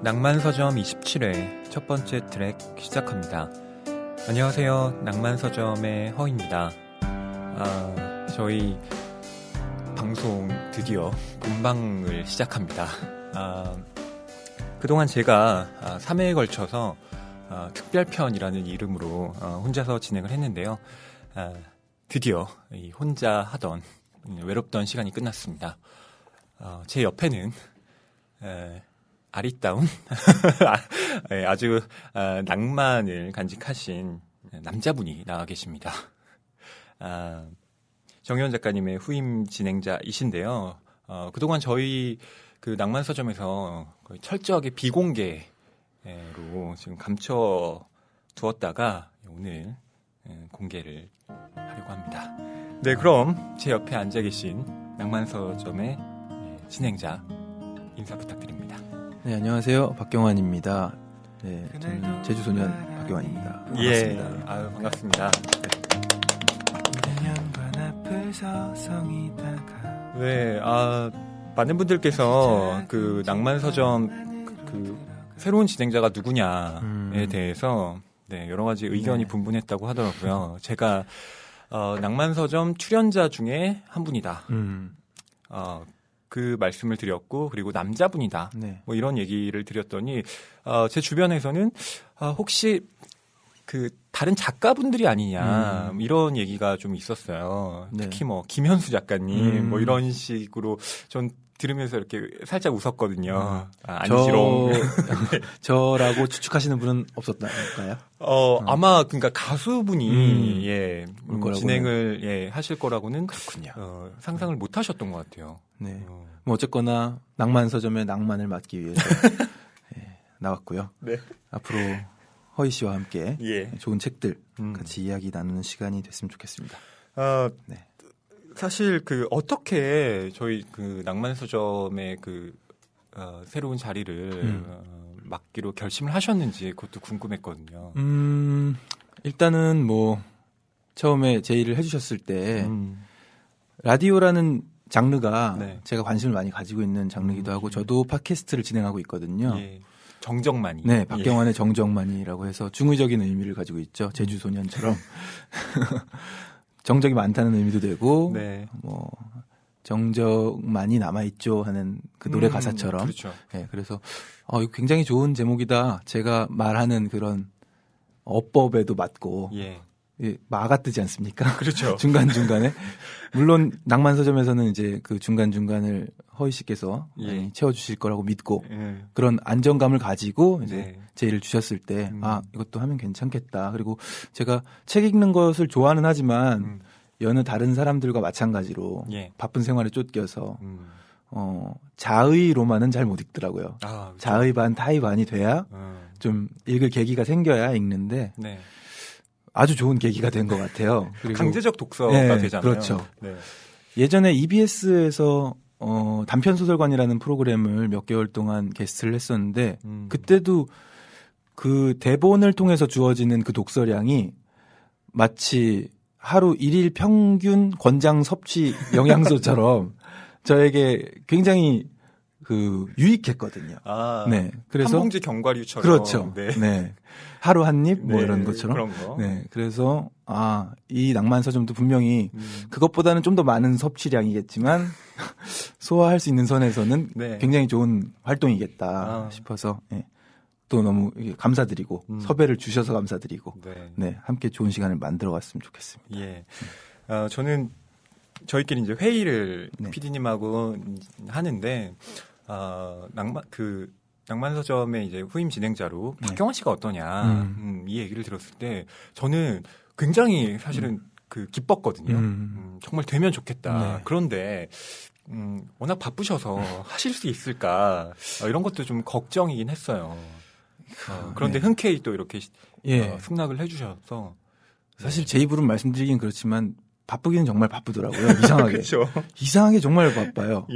낭만서점 27회 첫 번째 트랙 시작합니다. 안녕하세요. 낭만서점의 허입니다. 저희 방송 드디어 본방을 시작합니다. 그동안 제가 3회에 걸쳐서 특별편이라는 이름으로 혼자서 진행을 했는데요. 드디어 이 혼자 하던 외롭던 시간이 끝났습니다. 제 옆에는 아리따운 아주 낭만을 간직하신 남자분이 나와 계십니다. 정혜원 작가님의 후임 진행자이신데요. 그동안 저희 그 낭만서점에서 거의 철저하게 비공개로 지금 감춰 두었다가 오늘 공개를 하려고 합니다. 네, 그럼 제 옆에 앉아 계신 낭만서점의 진행자 인사 부탁드립니다. 네, 안녕하세요. 박경환입니다. 네, 저는 제주소년 박경환입니다. 반갑습니다. 예, 아유, 반갑습니다. 네, 많은 분들께서 그 낭만서점 그 새로운 진행자가 누구냐에 대해서 네, 여러 가지 의견이 분분했다고 하더라고요. 제가 낭만서점 출연자 중에 한 분이다. 그 말씀을 드렸고, 그리고 남자분이다. 네. 뭐 이런 얘기를 드렸더니 제 주변에서는 혹시 그 다른 작가분들이 아니냐 이런 얘기가 좀 있었어요. 네. 특히 뭐 김현수 작가님 뭐 이런 식으로 전 들으면서 이렇게 살짝 웃었거든요. 안지롱. 저라고 추측하시는 분은 없었나요? 아마 그러니까 가수분이 진행을 하실 거라고는 그렇군요. 상상을 못 하셨던 것 같아요. 네. 뭐 어쨌거나 낭만서점의 낭만을 맡기 위해서 나왔고요. 네. 앞으로 허희 씨와 함께 좋은 책들 같이 이야기 나누는 시간이 됐으면 좋겠습니다. 네. 사실 그 어떻게 저희 그 낭만서점의 그 새로운 자리를 맡기로 결심을 하셨는지 그것도 궁금했거든요. 일단은 뭐 처음에 제의를 해주셨을 때 라디오라는 장르가 제가 관심을 많이 가지고 있는 장르이기도 하고 저도 팟캐스트를 진행하고 있거든요. 예. 정정만이. 네, 박경환의 정정만이라고 해서 중의적인 의미를 가지고 있죠. 제주소년처럼. 정적이 많다는 의미도 되고, 뭐, 정적만이 남아있죠 하는 그 노래 가사처럼. 그렇죠. 네, 그래서, 이거 굉장히 좋은 제목이다. 제가 말하는 그런 어법에도 맞고, 마가 뜨지 않습니까? 그렇죠. 중간중간에. 물론, 낭만서점에서는 이제 그 중간중간을 허희 씨께서 많이 채워주실 거라고 믿고, 그런 안정감을 가지고 이제 제의를 주셨을 때, 이것도 하면 괜찮겠다. 그리고 제가 책 읽는 것을 좋아는 하지만, 여느 다른 사람들과 마찬가지로 바쁜 생활에 쫓겨서, 자의로만은 잘 못 읽더라고요. 그렇죠. 자의 반, 타의 반이 돼야 좀 읽을 계기가 생겨야 읽는데, 아주 좋은 계기가 된 것 같아요. 그리고 강제적 독서가 되잖아요. 그렇죠. 예전에 EBS에서 단편소설관이라는 프로그램을 몇 개월 동안 게스트를 했었는데 그때도 그 대본을 통해서 주어지는 그 독서량이 마치 하루 1일 평균 권장 섭취 영양소처럼 저에게 굉장히 그 유익했거든요. 네. 그래서 한 봉지 견과류처럼. 그렇죠. 네. 하루 한 입 뭐 이런 것처럼. 그런 거. 네. 그래서 이 낭만서점도 분명히 그것보다는 좀 더 많은 섭취량이겠지만 소화할 수 있는 선에서는 굉장히 좋은 활동이겠다 싶어서 또 너무 감사드리고 섭외를 주셔서 감사드리고 함께 좋은 시간을 만들어 갔으면 좋겠습니다. 저는 저희끼리 이제 회의를 PD님하고 하는데 낭만서점의 이제 후임 진행자로 박경환 씨가 어떠냐 이 얘기를 들었을 때 저는 굉장히 사실은 그 기뻤거든요. 정말 되면 좋겠다. 그런데 워낙 바쁘셔서 하실 수 있을까 이런 것도 좀 걱정이긴 했어요. 그런데 흔쾌히 또 이렇게 승낙을 해주셔서 사실 제 입으로 말씀드리긴 그렇지만 바쁘기는 정말 바쁘더라고요. 이상하게. 그렇죠. 이상하게 정말 바빠요.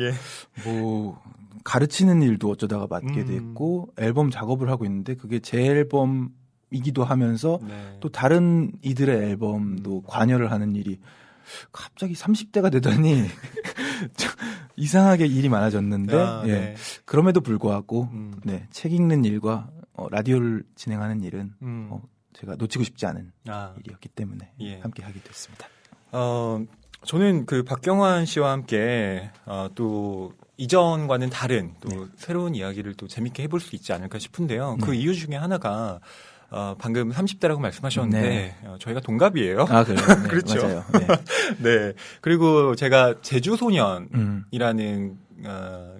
뭐 가르치는 일도 어쩌다가 맡게 됐고 앨범 작업을 하고 있는데 그게 제 앨범이기도 하면서 또 다른 이들의 앨범도 관여를 하는 일이 갑자기 30대가 되더니 이상하게 일이 많아졌는데 예. 네. 그럼에도 불구하고 네, 책 읽는 일과 라디오를 진행하는 일은 제가 놓치고 싶지 않은 일이었기 때문에 예. 함께 하게 됐습니다. 저는 그 박경환 씨와 함께 또 이전과는 다른 또 네. 새로운 이야기를 또 재밌게 해볼 수 있지 않을까 싶은데요. 네. 그 이유 중에 하나가 방금 30대라고 말씀하셨는데 네. 저희가 동갑이에요. 아 그래요? 네, 그렇죠. 맞아요. 네. 네. 그리고 제가 제주소년이라는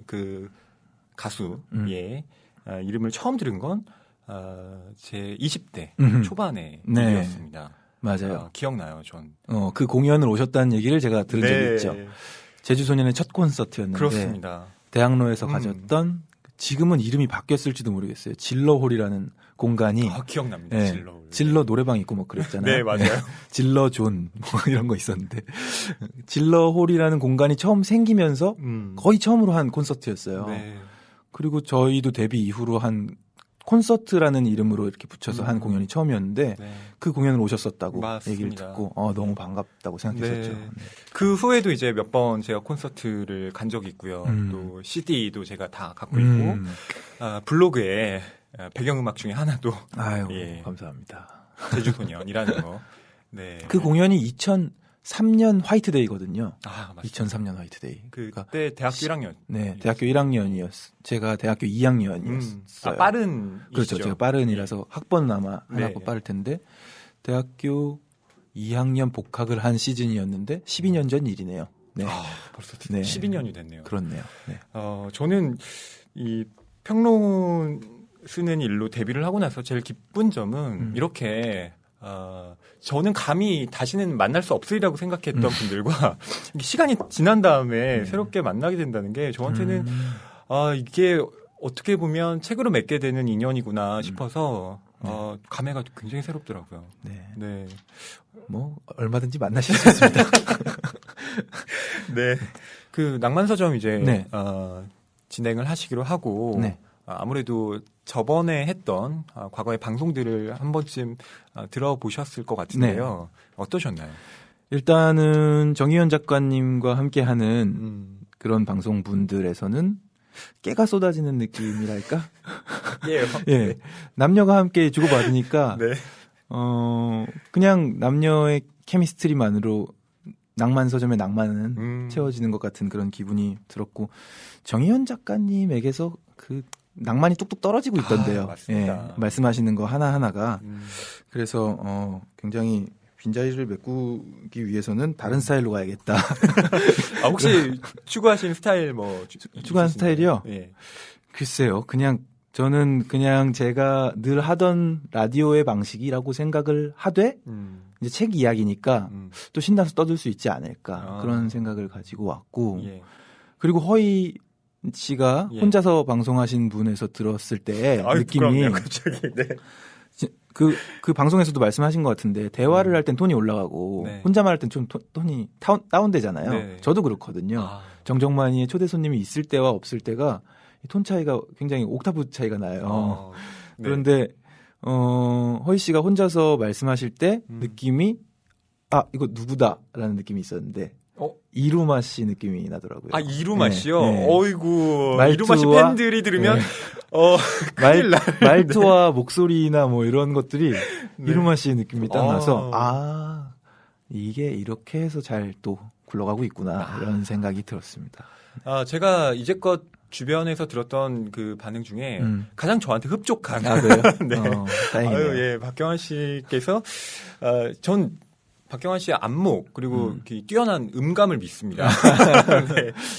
그 가수의 이름을 처음 들은 건 제 20대 초반에 일이었습니다. 맞아요. 기억나요, 전. 그 공연을 오셨다는 얘기를 제가 들은 적이 네. 있죠. 제주소년의 첫 콘서트였는데 그렇습니다. 대학로에서 가졌던 지금은 이름이 바뀌었을지도 모르겠어요. 질러홀이라는 공간이 기억납니다. 네, 질러홀. 질러 노래방 있고 뭐 그랬잖아요. 네, 맞아요. 질러존 뭐 이런 거 있었는데 질러홀이라는 공간이 처음 생기면서 거의 처음으로 한 콘서트였어요. 네. 그리고 저희도 데뷔 이후로 한 콘서트라는 이름으로 이렇게 붙여서 한 공연이 처음이었는데 네. 그 공연을 오셨었다고 맞습니다. 얘기를 듣고 너무 반갑다고 생각했었죠. 네. 그 후에도 이제 몇 번 제가 콘서트를 간 적이 있고요. 또 CD도 제가 다 갖고 있고 블로그에 배경음악 중에 하나도 아유 예. 감사합니다. 제주소년이라는 거. 네. 그 공연이 2003년 화이트데이거든요. 아, 맞습니다. 2003년 화이트데이. 그때 대학교 1학년. 네, 대학교 1학년이었어요. 제가 대학교 2학년이었어요. 빠른. 그렇죠. 제가 빠른이라서 학번은 아마 하나 더 빠를 텐데 대학교 2학년 복학을 한 시즌이었는데 12년 전 일이네요. 네. 벌써 12년이 됐네요. 그렇네요. 네. 저는 이 평론 쓰는 일로 데뷔를 하고 나서 제일 기쁜 점은 이렇게 저는 감히 다시는 만날 수 없으리라고 생각했던 분들과 시간이 지난 다음에 새롭게 만나게 된다는 게 저한테는 이게 어떻게 보면 책으로 맺게 되는 인연이구나 싶어서 감회가 굉장히 새롭더라고요. 네. 네. 뭐 얼마든지 만나실 수 있습니다. 네. 그 낭만서점 이제 진행을 하시기로 하고 네. 아무래도 저번에 했던 과거의 방송들을 한 번쯤 들어보셨을 것 같은데요. 네. 어떠셨나요? 일단은 정희연 작가님과 함께하는 그런 방송분들에서는 깨가 쏟아지는 느낌이랄까? 예. 남녀가 함께 주고받으니까 네. 그냥 남녀의 케미스트리만으로 낭만서점의 낭만은 채워지는 것 같은 그런 기분이 들었고 정희연 작가님에게서 그 낭만이 뚝뚝 떨어지고 있던데요. 맞습니다. 예, 말씀하시는 거 하나하나가. 그래서 굉장히 빈자리를 메꾸기 위해서는 다른 스타일로 가야겠다. 혹시 추구하시는 스타일 추구하는 스타일이요? 예. 글쎄요. 저는 그냥 제가 늘 하던 라디오의 방식이라고 생각을 하되 이제 책 이야기니까 또 신나서 떠들 수 있지 않을까 그런 생각을 가지고 왔고 그리고 허이 씨가 혼자서 방송하신 분에서 들었을 때 느낌이 갑자기. 네. 그 방송에서도 말씀하신 것 같은데 대화를 할 땐 톤이 올라가고 혼자만 할 땐 좀 톤이 다운되잖아요. 네. 저도 그렇거든요. 정정만이의 초대 손님이 있을 때와 없을 때가 톤 차이가 굉장히 옥타브 차이가 나요. 네. 그런데 허이 씨가 혼자서 말씀하실 때 느낌이 이거 누구다라는 느낌이 있었는데 이루마 씨 느낌이 나더라고요. 이루마 씨요? 네. 어이구. 이루마 씨 팬들이 들으면, 큰일 날. 말투와 목소리나 뭐 이런 것들이 이루마 씨 느낌이 딱 나서, 이게 이렇게 해서 잘 또 굴러가고 있구나. 이런 생각이 들었습니다. 제가 이제껏 주변에서 들었던 그 반응 중에 가장 저한테 흡족한. 그래요? 네. 다행이네요. 박경환 씨께서, 전 박경환 씨의 안목 그리고 뛰어난 음감을 믿습니다.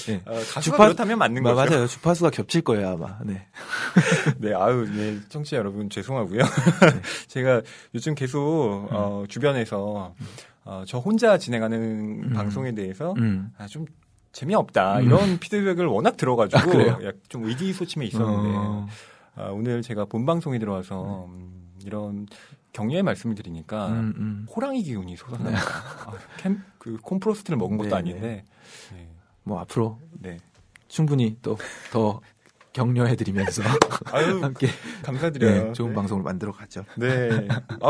네. 가수가 그렇다면 맞는 거죠. 맞아요. 주파수가 겹칠 거예요 아마. 네. 네, 청취자 여러분 죄송하고요. 제가 요즘 계속 주변에서 저 혼자 진행하는 방송에 대해서 좀 재미없다 이런 피드백을 워낙 들어가지고 좀 의기소침해 있었는데 오늘 제가 본 방송에 들어와서 이런 격려의 말씀을 드리니까 호랑이 기운이 솟아납니다. 그 콤프로스트를 먹은 것도 아닌데 뭐 앞으로 충분히 또 더 격려해드리면서 아유, 함께 감사드려요. 네, 좋은 방송을 만들어 가죠. 네.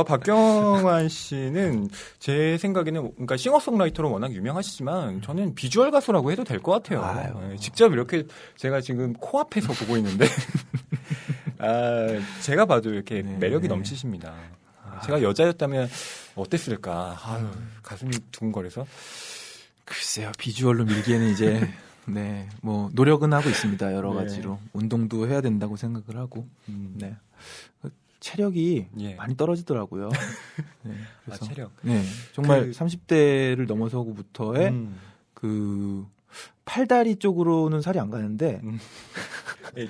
박경환 씨는 제 생각에는 그러니까 싱어송라이터로 워낙 유명하시지만 저는 비주얼 가수라고 해도 될 것 같아요. 네, 직접 이렇게 제가 지금 코앞에서 보고 있는데 제가 봐도 이렇게 매력이 넘치십니다. 제가 여자였다면 어땠을까? 아유, 가슴이 두근거려서. 글쎄요, 비주얼로 밀기에는 이제 네, 뭐 노력은 하고 있습니다. 여러 가지로 운동도 해야 된다고 생각을 하고, 네, 체력이 많이 떨어지더라고요. 네, 그래서 체력. 네, 정말 30대를 넘어서고부터의 그 팔다리 쪽으로는 살이 안 가는데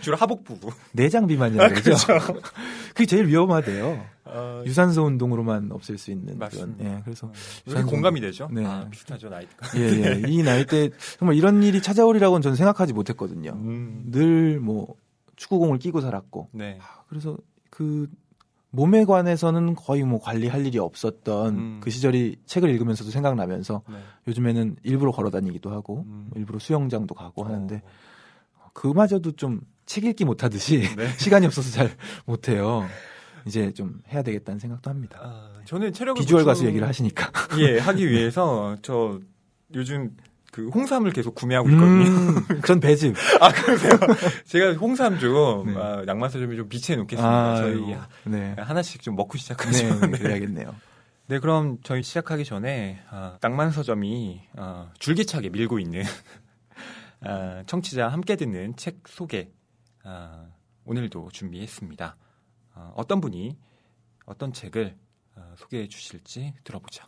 주로 하복부 내장 비만이라고 그러죠. 그게 제일 위험하대요. 유산소 운동으로만 없앨 수 있는 맞습니다. 그런. 예, 그래서 공감이 되죠. 네. 비슷하죠 나이가. 예, 이 나이 때 정말 이런 일이 찾아오리라고는 저는 생각하지 못했거든요. 늘 뭐 축구공을 끼고 살았고. 네. 그래서 그 몸에 관해서는 거의 뭐 관리할 일이 없었던 그 시절이 책을 읽으면서도 생각나면서 요즘에는 일부러 걸어 다니기도 하고 일부러 수영장도 가고 하는데 그마저도 좀 책 읽기 못하듯이 시간이 없어서 잘 못해요. 이제 좀 해야 되겠다는 생각도 합니다. 저는 체력을 비주얼 가수 얘기를 하시니까 하기 위해서 저 요즘 그 홍삼을 계속 구매하고 있거든요. 전 배즙. 그러세요? 제가 홍삼 좀 낭만서점에 좀 비치해 놓겠습니다. 저희 하나씩 좀 먹고 시작하죠. 네, 그래야겠네요. 네, 그럼 저희 시작하기 전에 낭만서점이 줄기차게 밀고 있는 청취자 함께 듣는 책 소개 오늘도 준비했습니다. 어떤 분이 어떤 책을 소개해 주실지 들어보죠.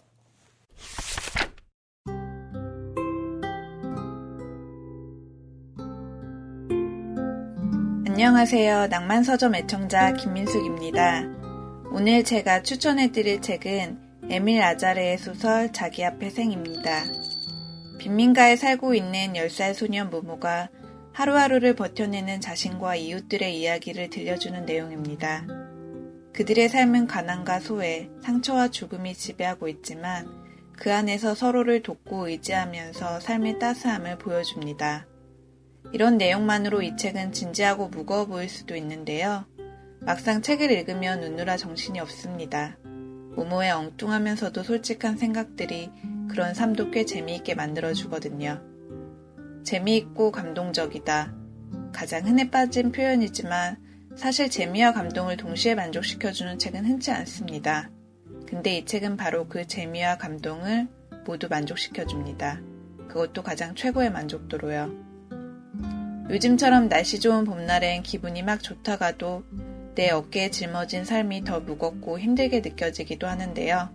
안녕하세요. 낭만서점 애청자 김민숙입니다. 오늘 제가 추천해드릴 책은 에밀 아자르의 소설 자기 앞에 생입니다. 빈민가에 살고 있는 10살 소년 모모가 하루하루를 버텨내는 자신과 이웃들의 이야기를 들려주는 내용입니다. 그들의 삶은 가난과 소외, 상처와 죽음이 지배하고 있지만 그 안에서 서로를 돕고 의지하면서 삶의 따스함을 보여줍니다. 이런 내용만으로 이 책은 진지하고 무거워 보일 수도 있는데요. 막상 책을 읽으면 웃느라 정신이 없습니다. 모모의 엉뚱하면서도 솔직한 생각들이 그런 삶도 꽤 재미있게 만들어주거든요. 재미있고 감동적이다. 가장 흔해 빠진 표현이지만 사실 재미와 감동을 동시에 만족시켜주는 책은 흔치 않습니다. 근데 이 책은 바로 그 재미와 감동을 모두 만족시켜줍니다. 그것도 가장 최고의 만족도로요. 요즘처럼 날씨 좋은 봄날엔 기분이 막 좋다가도 내 어깨에 짊어진 삶이 더 무겁고 힘들게 느껴지기도 하는데요.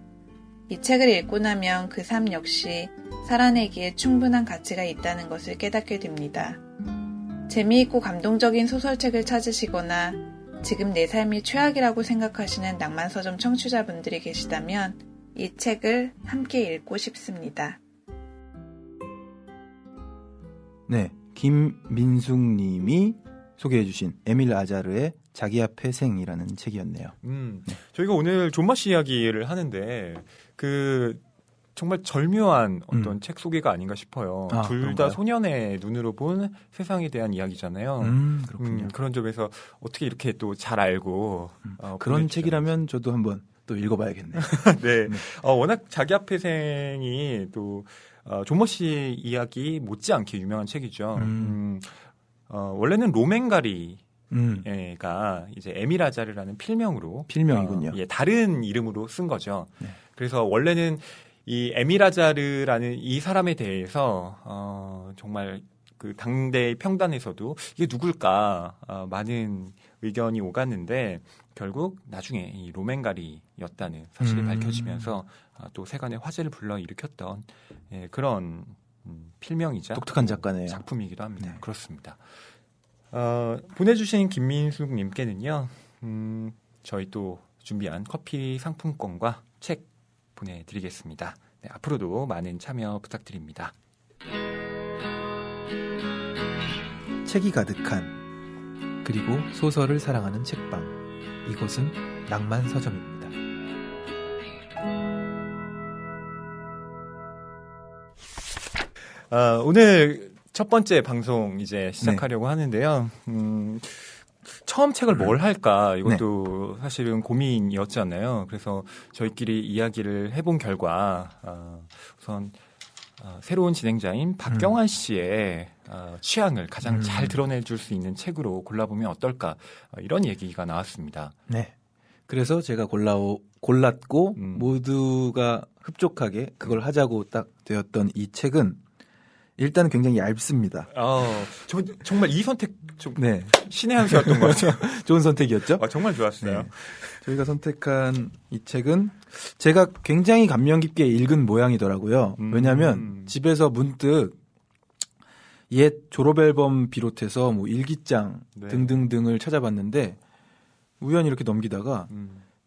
이 책을 읽고 나면 그 삶 역시 살아내기에 충분한 가치가 있다는 것을 깨닫게 됩니다. 재미있고 감동적인 소설책을 찾으시거나 지금 내 삶이 최악이라고 생각하시는 낭만서점 청취자분들이 계시다면 이 책을 함께 읽고 싶습니다. 네, 김민숙 님이 소개해 주신 에밀 아자르의 자기 앞에 생이라는 책이었네요. 저희가 오늘 존맛 이야기를 하는데 정말 절묘한 어떤 책 소개가 아닌가 싶어요. 둘 다 소년의 눈으로 본 세상에 대한 이야기잖아요. 그렇군요. 그런 점에서 어떻게 이렇게 또 잘 알고 그런 책이라면 저도 한번 또 읽어봐야겠네요. 네. 워낙 자기 앞에 생이 또 존머 씨 이야기 못지않게 유명한 책이죠. 원래는 로맨가리가 이제 에밀 아자르라는 필명이군요. 다른 이름으로 쓴 거죠. 네. 그래서 원래는 이 에밀 아자르라는 이 사람에 대해서 정말 그 당대 평단에서도 이게 누굴까 많은 의견이 오갔는데 결국 나중에 이 로맨가리였다는 사실이 밝혀지면서 또 세간의 화제를 불러일으켰던 그런 필명이자 독특한 작가네요. 작품이기도 합니다. 네. 그렇습니다. 보내주신 김민숙 님께는요. 저희 또 준비한 커피 상품권과 책 보내드리겠습니다. 네, 앞으로도 많은 참여 부탁드립니다. 책이 가득한 그리고 소설을 사랑하는 책방, 이곳은 낭만서점입니다. 오늘 첫 번째 방송 이제 시작하려고 하는데요. 처음 책을 뭘 할까 이것도 사실은 고민이었잖아요. 그래서 저희끼리 이야기를 해본 결과 우선 새로운 진행자인 박경환 씨의 취향을 가장 잘 드러내줄 수 있는 책으로 골라보면 어떨까 이런 얘기가 나왔습니다. 네. 그래서 제가 골랐고 모두가 흡족하게 그걸 하자고 딱 되었던 이 책은 일단 굉장히 얇습니다. 정말 이 선택 좀 신의 한 수였던 것 같아요. 좋은 선택이었죠? 정말 좋았어요. 네. 저희가 선택한 이 책은 제가 굉장히 감명 깊게 읽은 모양이더라고요. 왜냐하면 집에서 문득 옛 졸업앨범 비롯해서 뭐 일기장 등등등을 찾아봤는데 우연히 이렇게 넘기다가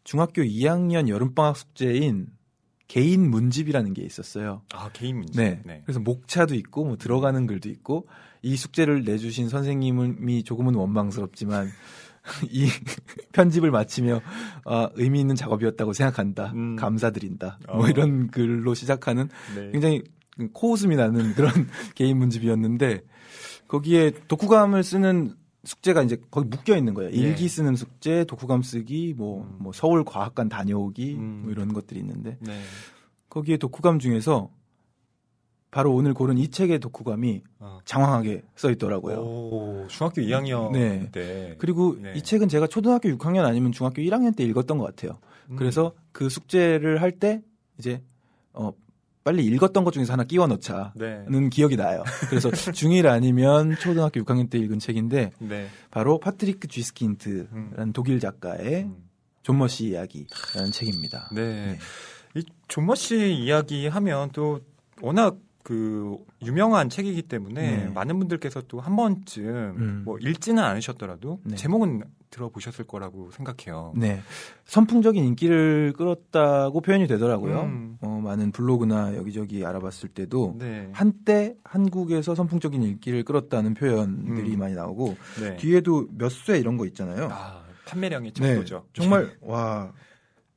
중학교 2학년 여름방학 숙제인 개인 문집이라는 게 있었어요. 개인 문집. 네. 그래서 목차도 있고 뭐 들어가는 글도 있고 이 숙제를 내주신 선생님이 조금은 원망스럽지만 이 편집을 마치며 의미 있는 작업이었다고 생각한다. 감사드린다. 뭐 이런 글로 시작하는 굉장히 코웃음이 나는 그런 개인 문집이었는데 거기에 독후감을 쓰는 숙제가 이제 거기 묶여 있는 거예요. 일기 쓰는 숙제, 독후감 쓰기, 뭐 서울 과학관 다녀오기, 뭐 이런 것들이 있는데 거기에 독후감 중에서 바로 오늘 고른 이 책의 독후감이 장황하게 써 있더라고요. 중학교 2학년 때. 그리고 이 책은 제가 초등학교 6학년 아니면 중학교 1학년 때 읽었던 것 같아요. 그래서 그 숙제를 할 때 이제 빨리 읽었던 것 중에서 하나 끼워 넣자는 기억이 나요. 그래서 중1 아니면 초등학교 6학년 때 읽은 책인데 바로 파트리크 쥐스킨트라는 독일 작가의 존 머시 이야기라는 책입니다. 이 존 머시 이야기 하면 또 워낙 그 유명한 책이기 때문에 많은 분들께서 또 한 번쯤 뭐 읽지는 않으셨더라도 제목은 들어보셨을 거라고 생각해요. 선풍적인 인기를 끌었다고 표현이 되더라고요. 많은 블로그나 여기저기 알아봤을 때도 한때 한국에서 선풍적인 인기를 끌었다는 표현들이 많이 나오고 뒤에도 몇 쇄 이런 거 있잖아요. 판매량이 척도죠. 정말 와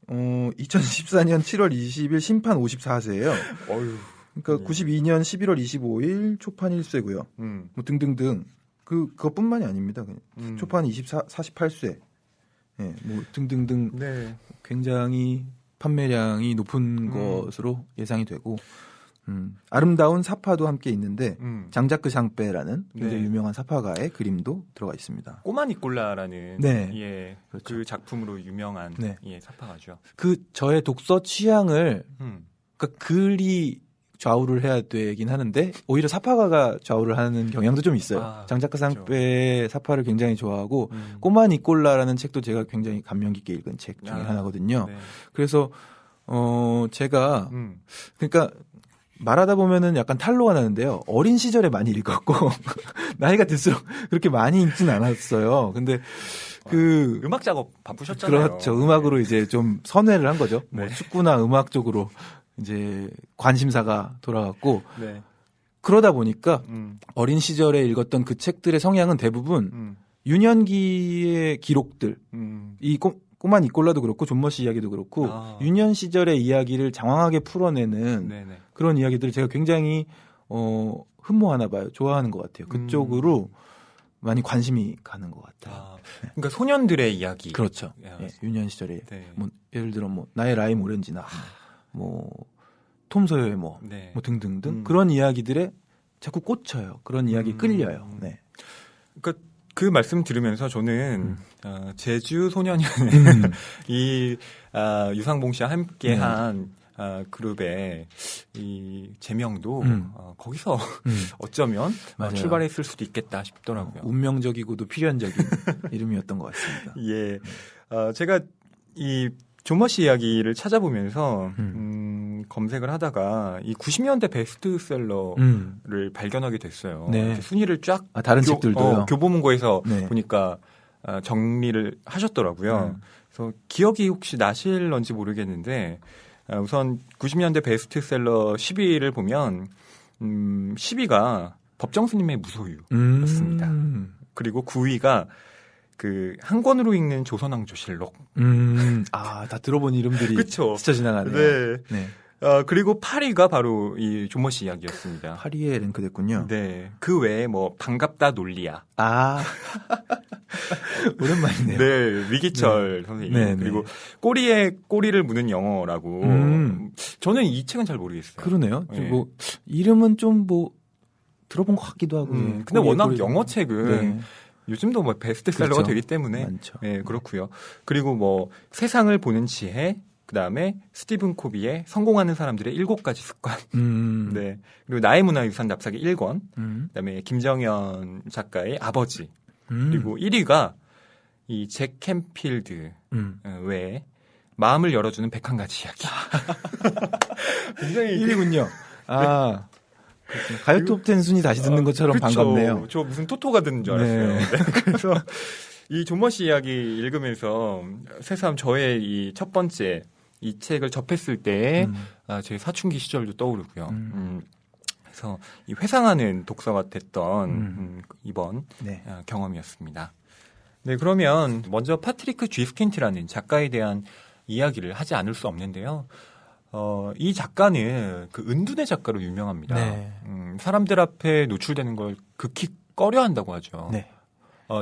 2014년 7월 20일 심판 54세예요. 그러니까 92년 11월 25일 초판 1쇄고요. 뭐 등등등. 그것뿐만이 아닙니다. 초판 48쇄. 뭐 등등등. 굉장히 판매량이 높은 것으로 예상이 되고 아름다운 사파도 함께 있는데 장자크 샹빼라는 굉장히 유명한 사파가의 그림도 들어가 있습니다. 꼬마 니콜라라는 그렇죠. 그 작품으로 유명한 사파가죠. 저의 독서 취향을 그러니까 글이 좌우를 해야 되긴 하는데 오히려 사파가가 좌우를 하는 경향도 좀 있어요. 장자크 샹빼의 사파를 굉장히 좋아하고 꼬마 니콜라라는 책도 제가 굉장히 감명 깊게 읽은 책 중에 하나거든요. 그래서 제가 그러니까 말하다 보면은 약간 탄로가 나는데요. 어린 시절에 많이 읽었고 나이가 들수록 그렇게 많이 읽진 않았어요. 근데 음악 작업 바쁘셨잖아요. 그렇죠. 음악으로 이제 좀 선회를 한 거죠. 뭐 축구나 음악 쪽으로 이제 관심사가 돌아갔고 그러다 보니까 어린 시절에 읽었던 그 책들의 성향은 대부분 유년기의 기록들 이 꼬마 니콜라도 그렇고 존 머시 이야기도 그렇고 유년 시절의 이야기를 장황하게 풀어내는 그런 이야기들을 제가 굉장히 흠모하나 봐요. 좋아하는 것 같아요. 그쪽으로 많이 관심이 가는 것 같아요. 그러니까 소년들의 이야기. 그렇죠. 유년 시절에 뭐 예를 들어 뭐 나의 라임 오렌지나 뭐 톰 소여의 뭐 등등등 그런 이야기들에 자꾸 꽂혀요. 그런 이야기 끌려요. 그러니까 그 말씀 들으면서 저는 제주 소년이라는 이 유상봉 씨와 함께한 그룹의 이 제명도 거기서 어쩌면 출발했을 수도 있겠다 싶더라고요. 운명적이고도 필연적인 이름이었던 것 같습니다. 제가 이 존 머시 이야기를 찾아보면서 검색을 하다가 이 90년대 베스트셀러를 발견하게 됐어요. 순위를 쫙 다른 책들도요. 교보문고에서 보니까 정리를 하셨더라고요. 그래서 기억이 혹시 나실런지 모르겠는데 우선 90년대 베스트셀러 10위를 보면 10위가 법정스님의 무소유였습니다. 그리고 9위가 그 한 권으로 읽는 조선왕조실록. 다 들어본 이름들이 그쵸? 스쳐 지나가네요. 그리고 8위가 바로 이 존머 씨 이야기였습니다. 8위에 랭크됐군요. 네. 그 외에 뭐 반갑다 논리야. 아. 오랜만이네요. 네. 위기철 선생님. 네, 그리고 꼬리에 꼬리를 무는 영어라고. 저는 이 책은 잘 모르겠어요. 그러네요. 네. 뭐 이름은 좀 뭐 들어본 것 같기도 하고. 근데 워낙 영어 책은 요즘도 뭐 베스트셀러가 그렇죠. 되기 때문에 많죠. 네, 그렇고요. 그리고 뭐 세상을 보는 지혜, 그다음에 스티븐 코비의 성공하는 사람들의 7가지 습관. 네. 그리고 나의 문화유산 납작의 1권. 그다음에 김정현 작가의 아버지. 그리고 1위가 이 잭 캠필드 외에 마음을 열어주는 101가지 이야기. 굉장히 1위군요. 아. 가요 톱10 순위 다시 듣는 것처럼 그렇죠. 반갑네요. 저 무슨 토토가 듣는 줄 알았어요. 네. 네. 그래서 이 존머 씨 이야기 읽으면서 새삼 저의 이 첫 번째 이 책을 접했을 때 제 사춘기 시절도 떠오르고요. 그래서 이 회상하는 독서가 됐던 이번 네. 경험이었습니다. 네, 그러면 먼저 파트리크 쥐스킨트라는 작가에 대한 이야기를 하지 않을 수 없는데요. 이 작가는 그 은둔의 작가로 유명합니다. 네. 사람들 앞에 노출되는 걸 극히 꺼려한다고 하죠. 네.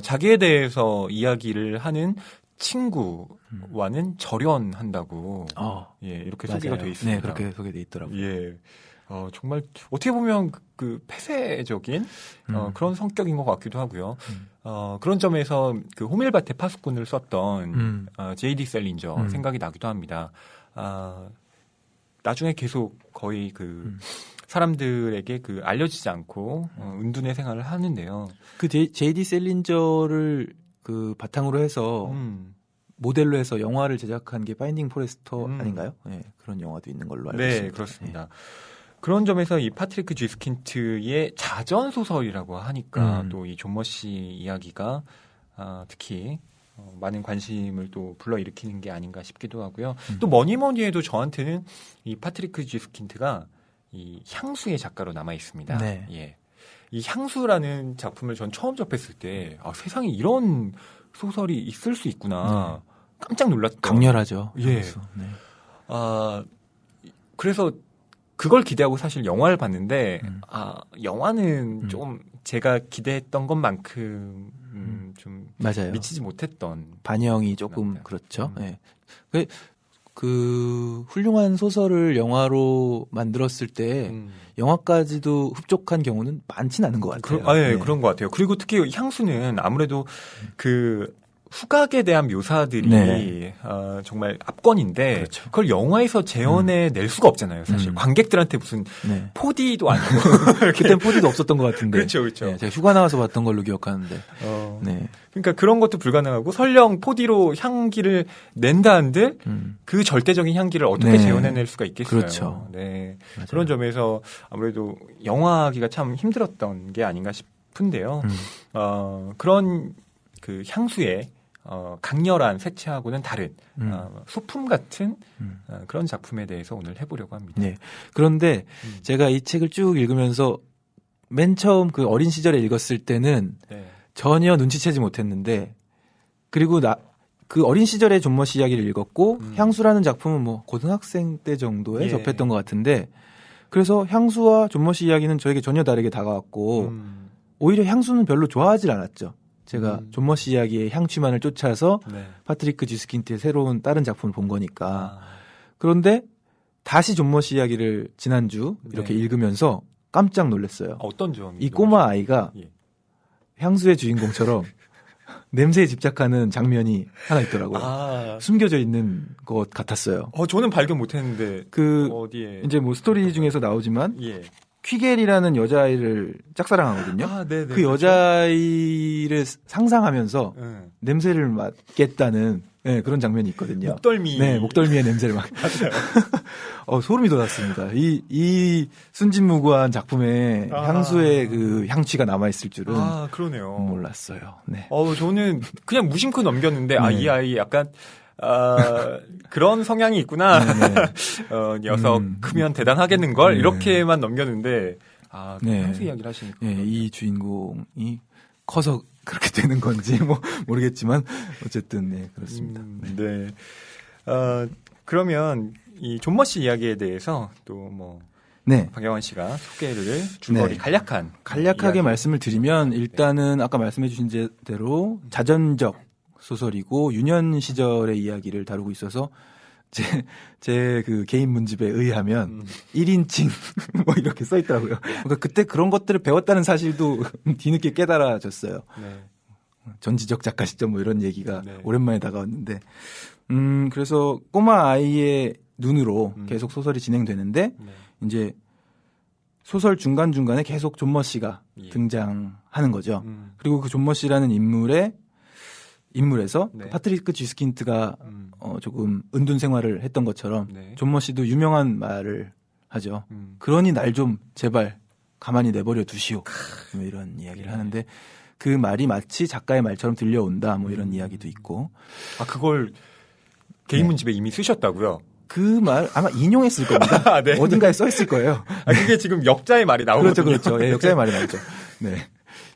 자기에 대해서 이야기를 하는 친구와는 절연한다고 예, 이렇게 맞아요. 소개가 돼 있습니다. 네, 그렇게 소개돼 있더라고요. 예. 정말 어떻게 보면 그 폐쇄적인 그런 성격인 것 같기도 하고요. 그런 점에서 그 호밀밭의 파수꾼을 썼던 J.D. 셀린저 생각이 나기도 합니다. 나중에 계속 거의 그 사람들에게 그 알려지지 않고 은둔의 생활을 하는데요. 그 J.D. 셀린저를 그 바탕으로 해서 모델로 해서 영화를 제작한 게 파인딩 포레스터 아닌가요? 네, 그런 영화도 있는 걸로 알고 있습니다. 네, 그렇습니다. 네. 그런 점에서 이 파트리크 쥐스킨트의 자전 소설이라고 하니까 또 이 존머 씨 이야기가 특히 많은 관심을 또 불러일으키는 게 아닌가 싶기도 하고요. 또 뭐니 해도 저한테는 이 파트리크 쥐스킨트가 이 향수의 작가로 남아 있습니다. 네. 예. 이 향수라는 작품을 전 처음 접했을 때 세상에 이런 소설이 있을 수 있구나. 깜짝 놀랐던. 강렬하죠. 예. 네. 그래서 그걸 기대하고 사실 영화를 봤는데 영화는 좀 제가 기대했던 것만큼 좀 맞아요. 미치지 못했던 반영이 조금 그렇죠. 네. 그 훌륭한 소설을 영화로 만들었을 때 영화까지도 흡족한 경우는 많지는 않은 것 같아요. 네. 그런 것 같아요. 그리고 특히 향수는 아무래도 그 후각에 대한 묘사들이 정말 압권인데 그렇죠. 그걸 영화에서 재현해 낼 수가 없잖아요. 사실 관객들한테 무슨 4D도 아니고 그땐 4D도 없었던 것 같은데. 그렇죠. 네, 제가 휴가 나와서 봤던 걸로 기억하는데. 네. 그러니까 그런 것도 불가능하고 설령 4D로 향기를 낸다 한들 그 절대적인 향기를 어떻게 재현해낼 수가 있겠어요. 그렇죠. 네. 그런 점에서 아무래도 영화하기가 참 힘들었던 게 아닌가 싶은데요. 그런 그 향수의 강렬한 색채하고는 다른 소품 같은 그런 작품에 대해서 오늘 해보려고 합니다. 네. 그런데 제가 이 책을 쭉 읽으면서 맨 처음 그 어린 시절에 읽었을 때는 전혀 눈치채지 못했는데 그리고 그 어린 시절에 존머 씨 이야기를 읽었고 향수라는 작품은 뭐 고등학생 때 정도에 접했던 것 같은데 그래서 향수와 존머 씨 이야기는 저에게 전혀 다르게 다가왔고 오히려 향수는 별로 좋아하지 않았죠. 제가 존머 씨 이야기의 향취만을 쫓아서 파트리크 쥐스킨트의 새로운 다른 작품을 본 거니까. 그런데 다시 존머 씨 이야기를 지난주 이렇게 읽으면서 깜짝 놀랐어요. 어떤 점이? 이 꼬마 아이가 향수의 주인공처럼 냄새에 집착하는 장면이 하나 있더라고요. 숨겨져 있는 것 같았어요. 저는 발견 못했는데 어디에? 이제 뭐 스토리 중에서 나오지만 퀴겔이라는 여자아이를 짝사랑하거든요. 그 여자아이를 상상하면서 냄새를 맡겠다는 그런 장면이 있거든요. 목덜미. 네, 목덜미의 냄새를 맡. 맞아요. 소름이 돋았습니다. 이 순진무구한 작품에 향수의 그 향취가 남아있을 줄은. 그러네요. 몰랐어요. 네. 저는 그냥 무심코 넘겼는데, 이 아이 약간, 그런 성향이 있구나. 녀석 크면 대단하겠는걸? 이렇게만 넘겼는데, 향수 이야기를 하시니까. 이 주인공이 커서 그렇게 되는 건지 뭐 모르겠지만, 어쨌든, 그렇습니다. 그러면 이 존머 씨 이야기에 대해서 또 뭐 네. 박영환 씨가 소개를 줄거리 간략하게 말씀을 드리면 일단은 아까 말씀해 주신 대로 자전적 소설이고 유년 시절의 이야기를 다루고 있어서 제 그 개인 문집에 의하면 1인칭 뭐 이렇게 써 있더라고요. 그러니까 그때 그런 것들을 배웠다는 사실도 뒤늦게 깨달아졌어요. 네. 전지적 작가 시점 뭐 이런 얘기가 네. 오랜만에 다가왔는데 그래서 꼬마 아이의 눈으로 계속 소설이 진행되는데 네. 이제 소설 중간중간에 계속 존머 씨가 등장하는 거죠. 그리고 그 존머 씨라는 인물에서 네. 파트리크 쥐스킨트가 조금 은둔 생활을 했던 것처럼 네. 존머 씨도 유명한 말을 하죠. 그러니 날 좀 제발 가만히 내버려 두시오. 뭐 이런 이야기를 하는데 그 말이 마치 작가의 말처럼 들려온다. 뭐 이런 이야기도 있고. 아 그걸 개인 문집에 이미 쓰셨다고요? 그 말 아마 인용했을 겁니다. 네. 어딘가에 써 있을 거예요. 아 그게 지금 역자의 말이 나오거든요. 그렇죠. 예, 역자의 말이 나오죠. 네.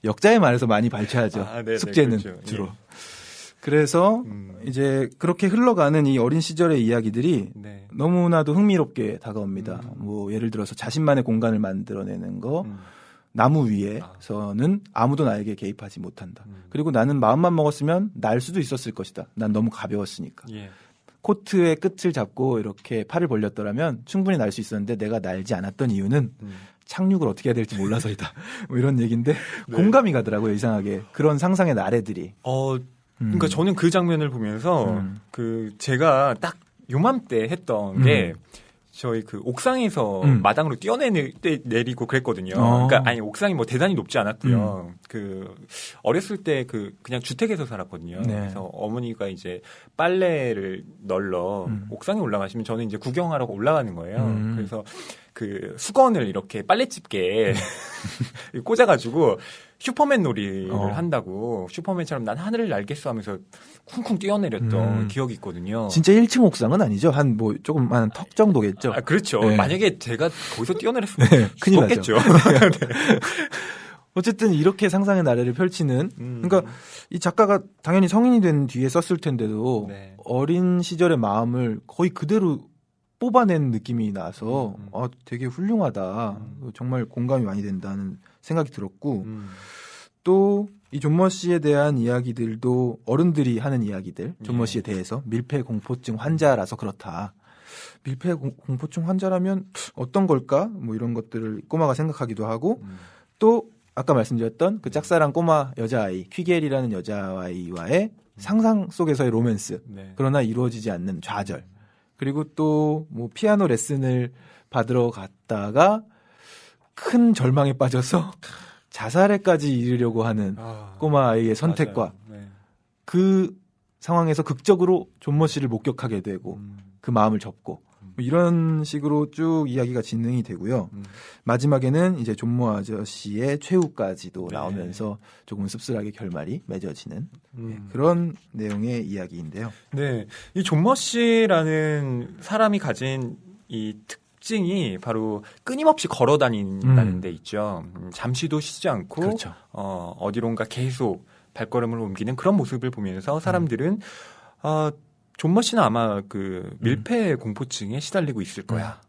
역자의 말에서 많이 발췌하죠. 숙제는 그렇죠. 주로. 예. 그래서 이제 그렇게 흘러가는 이 어린 시절의 이야기들이 네. 너무나도 흥미롭게 다가옵니다. 뭐 예를 들어서 자신만의 공간을 만들어내는 거, 나무 위에서는 아무도 나에게 개입하지 못한다. 그리고 나는 마음만 먹었으면 날 수도 있었을 것이다. 난 너무 가벼웠으니까. 예. 코트의 끝을 잡고 이렇게 팔을 벌렸더라면 충분히 날 수 있었는데 내가 날지 않았던 이유는 착륙을 어떻게 해야 될지 몰라서이다. 뭐 이런 얘기인데 네. 공감이 가더라고요. 이상하게. 그런 상상의 나래들이. 그러니까 저는 그 장면을 보면서 그 제가 딱 요맘때 했던 게 저희 그 옥상에서 마당으로 뛰어내리고 그랬거든요. 그러니까 아니 옥상이 뭐 대단히 높지 않았고요. 그 어렸을 때 그 그냥 주택에서 살았거든요. 네. 그래서 어머니가 이제 빨래를 널러 옥상에 올라가시면 저는 이제 구경하러 올라가는 거예요. 그래서 그 수건을 이렇게 빨래집게 꽂아가지고 슈퍼맨 놀이를 한다고 슈퍼맨처럼 난 하늘을 날겠어 하면서 쿵쿵 뛰어내렸던 기억이 있거든요. 진짜 1층 옥상은 아니죠? 한 뭐 조금만 턱 정도겠죠? 아, 그렇죠. 네. 만약에 제가 거기서 뛰어내렸으면 네, 큰일 났겠죠. 네. 어쨌든 이렇게 상상의 나래를 펼치는 그러니까 이 작가가 당연히 성인이 된 뒤에 썼을 텐데도 네. 어린 시절의 마음을 거의 그대로 뽑아낸 느낌이 나서 되게 훌륭하다. 정말 공감이 많이 된다는 생각이 들었고 또 이 존머 씨에 대한 이야기들도 어른들이 하는 이야기들 존머 씨에 대해서 밀폐 공포증 환자라서 그렇다. 밀폐 공포증 환자라면 어떤 걸까? 뭐 이런 것들을 꼬마가 생각하기도 하고 또 아까 말씀드렸던 그 짝사랑 꼬마 여자아이 퀴겔이라는 여자아이와의 상상 속에서의 로맨스 네. 그러나 이루어지지 않는 좌절 그리고 또 뭐 피아노 레슨을 받으러 갔다가 큰 절망에 빠져서 자살에까지 이르려고 하는 꼬마 아이의 선택과 네. 그 상황에서 극적으로 존머 씨를 목격하게 되고 그 마음을 접고 이런 식으로 쭉 이야기가 진행이 되고요. 마지막에는 이제 존머 아저씨의 최후까지도 네. 나오면서 조금 씁쓸하게 결말이 맺어지는 네, 그런 내용의 이야기인데요. 네, 이 존머 씨라는 사람이 가진 이 특징이 바로 끊임없이 걸어 다닌다는 데 있죠. 잠시도 쉬지 않고 그렇죠. 어디론가 계속 발걸음을 옮기는 그런 모습을 보면서 사람들은 존머 씨는 아마 그 밀폐 공포증에 시달리고 있을 거야.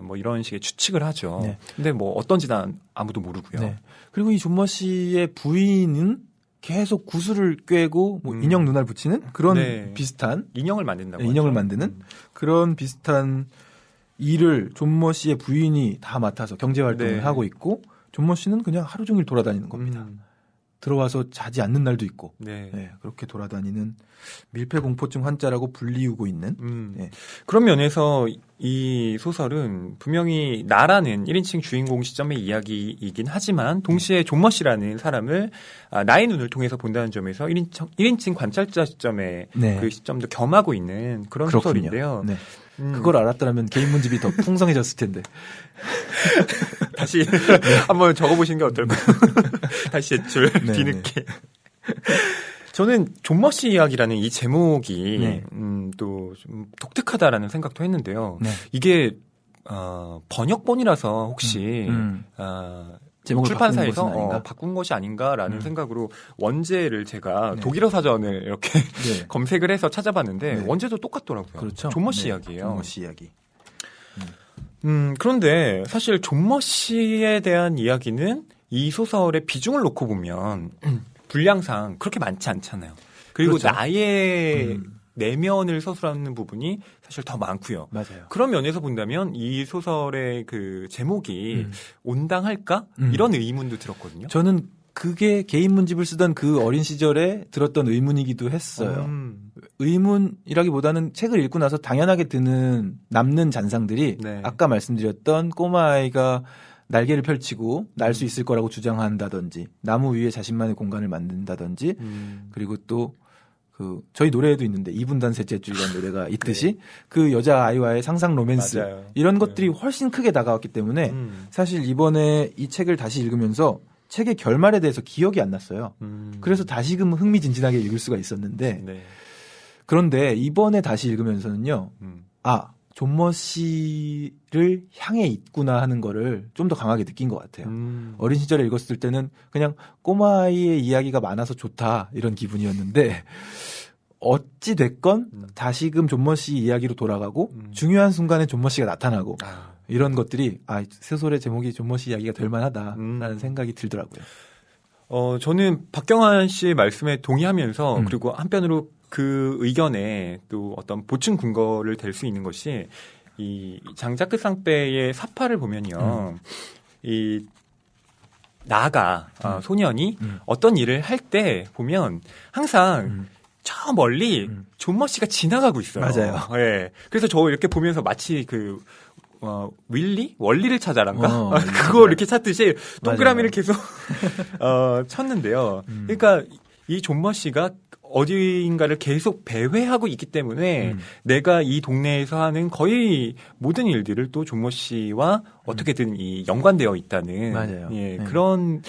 뭐 이런 식의 추측을 하죠. 네. 근데 뭐 어떤지 난 아무도 모르고요. 네. 그리고 이 존머 씨의 부인은 계속 구슬을 꿰고 뭐 인형 눈알 붙이는 그런 네. 비슷한 인형을 만든다고. 네, 인형을 만드는 그런 비슷한 일을 존머 씨의 부인이 다 맡아서 경제 활동을 네. 하고 있고 존머 씨는 그냥 하루 종일 돌아다니는 겁니다. 들어와서 자지 않는 날도 있고 네. 네, 그렇게 돌아다니는 밀폐 공포증 환자라고 불리우고 있는 네. 그런 면에서 이 소설은 분명히 나라는 1인칭 주인공 시점의 이야기이긴 하지만 동시에 존머 씨라는 사람을 나의 눈을 통해서 본다는 점에서 1인칭 관찰자 시점의 네. 그 시점도 겸하고 있는 그런 그렇군요. 소설인데요. 네. 그걸 알았더라면 개인 문집이 더 풍성해졌을 텐데. 다시 한번 적어보시는 게 어떨까요? 다시 제출 뒤늦게. 저는 존머 씨 이야기라는 이 제목이 네. 또 좀 독특하다라는 생각도 했는데요. 네. 이게 번역본이라서 혹시 출판사에서 바꾼 것이 아닌가라는 생각으로 원제를 제가 네. 독일어 사전을 이렇게 네. 검색을 해서 찾아봤는데 네. 원제도 똑같더라고요. 그렇죠. 존머 씨 이야기예요. 존머 씨 이야기. 그런데 사실 존머시에 대한 이야기는 이 소설의 비중을 놓고 보면 분량상 그렇게 많지 않잖아요. 그리고 그렇죠. 나의 내면을 서술하는 부분이 사실 더 많고요. 맞아요. 그런 면에서 본다면 이 소설의 그 제목이 온당할까? 이런 의문도 들었거든요. 저는 그게 개인 문집을 쓰던 그 어린 시절에 들었던 의문이기도 했어요. 의문이라기보다는 책을 읽고 나서 당연하게 남는 잔상들이 네. 아까 말씀드렸던 꼬마아이가 날개를 펼치고 날 수 있을 거라고 주장한다든지 나무 위에 자신만의 공간을 만든다든지 그리고 또 저희 노래에도 있는데 2분단 셋째 줄이라는 노래가 있듯이 그 여자 아이와의 상상 로맨스 맞아요. 이런 것들이 훨씬 크게 다가왔기 때문에 사실 이번에 이 책을 다시 읽으면서 책의 결말에 대해서 기억이 안 났어요. 그래서 다시금 흥미진진하게 읽을 수가 있었는데 네. 그런데 이번에 다시 읽으면서는요. 존머시를 향해 있구나 하는 거를 좀 더 강하게 느낀 것 같아요. 어린 시절에 읽었을 때는 그냥 꼬마아이의 이야기가 많아서 좋다 이런 기분이었는데 어찌 됐건 다시금 존머시 이야기로 돌아가고 중요한 순간에 존머시가 나타나고 이런 것들이 소설의 제목이 존머시 이야기가 될 만하다라는 생각이 들더라고요. 저는 박경환 씨의 말씀에 동의하면서 그리고 한편으로 그 의견에 또 어떤 보충 근거를 댈 수 있는 것이 이 장자크 쌍빼의 사파를 보면요. 이 나가 소년이 어떤 일을 할 때 보면 항상 저 멀리 존머시가 지나가고 있어요. 맞아요. 네. 그래서 저 이렇게 보면서 마치 원리를 찾아란가? 그거 이렇게 찾듯이 동그라미를 계속 쳤는데요. 그러니까 이 존머시가 어디인가를 계속 배회하고 있기 때문에 내가 이 동네에서 하는 거의 모든 일들을 또 존머시와 어떻게든 연관되어 있다는 맞아요. 예, 그런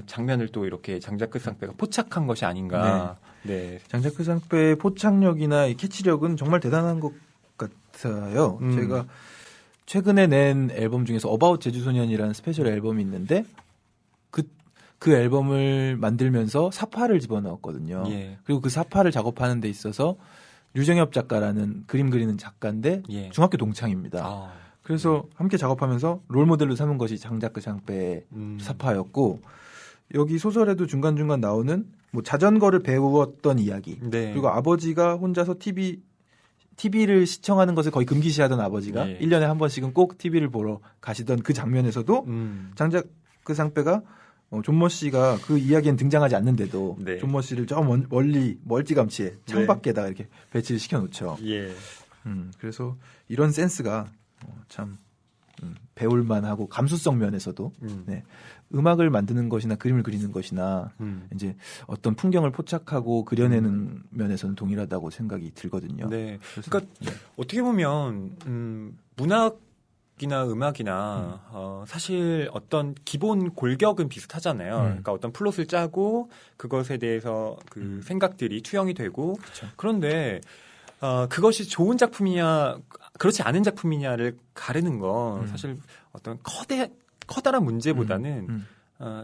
장면을 또 이렇게 장자크 쌍빼가 포착한 것이 아닌가. 네. 장자크 쌍빼의 포착력이나 이 캐치력은 정말 대단한 것 같아요. 제가 최근에 낸 앨범 중에서 어바웃 제주소년이라는 스페셜 앨범이 있는데 그 앨범을 만들면서 사파를 집어넣었거든요. 예. 그리고 그 사파를 작업하는 데 있어서 류정엽 작가라는 그림 그리는 작가인데 예. 중학교 동창입니다. 그래서 함께 작업하면서 롤모델로 삼은 것이 장자크 쌍빼의 사파였고 여기 소설에도 중간중간 나오는 뭐 자전거를 배웠던 이야기 네. 그리고 아버지가 혼자서 TV를 시청하는 것을 거의 금기시하던 아버지가 1년에 한 번씩은 꼭 TV를 보러 가시던 그 장면에서도 장자크 쌍빼가 존머시가 그 이야기엔 등장하지 않는데도 존머시를 저 멀찌감치에 창밖에다가 이렇게 배치를 시켜놓죠. 예. 그래서 이런 센스가 참 배울만하고 감수성 면에서도 음악을 만드는 것이나 그림을 그리는 것이나 이제 어떤 풍경을 포착하고 그려내는 면에서는 동일하다고 생각이 들거든요. 네. 그러니까 어떻게 보면 문학이나 음악이나 사실 어떤 기본 골격은 비슷하잖아요. 그러니까 어떤 플롯을 짜고 그것에 대해서 그 생각들이 투영이 되고 그쵸. 그런데 그것이 좋은 작품이냐 그렇지 않은 작품이냐를 가르는 건 사실 어떤 커다란 문제보다는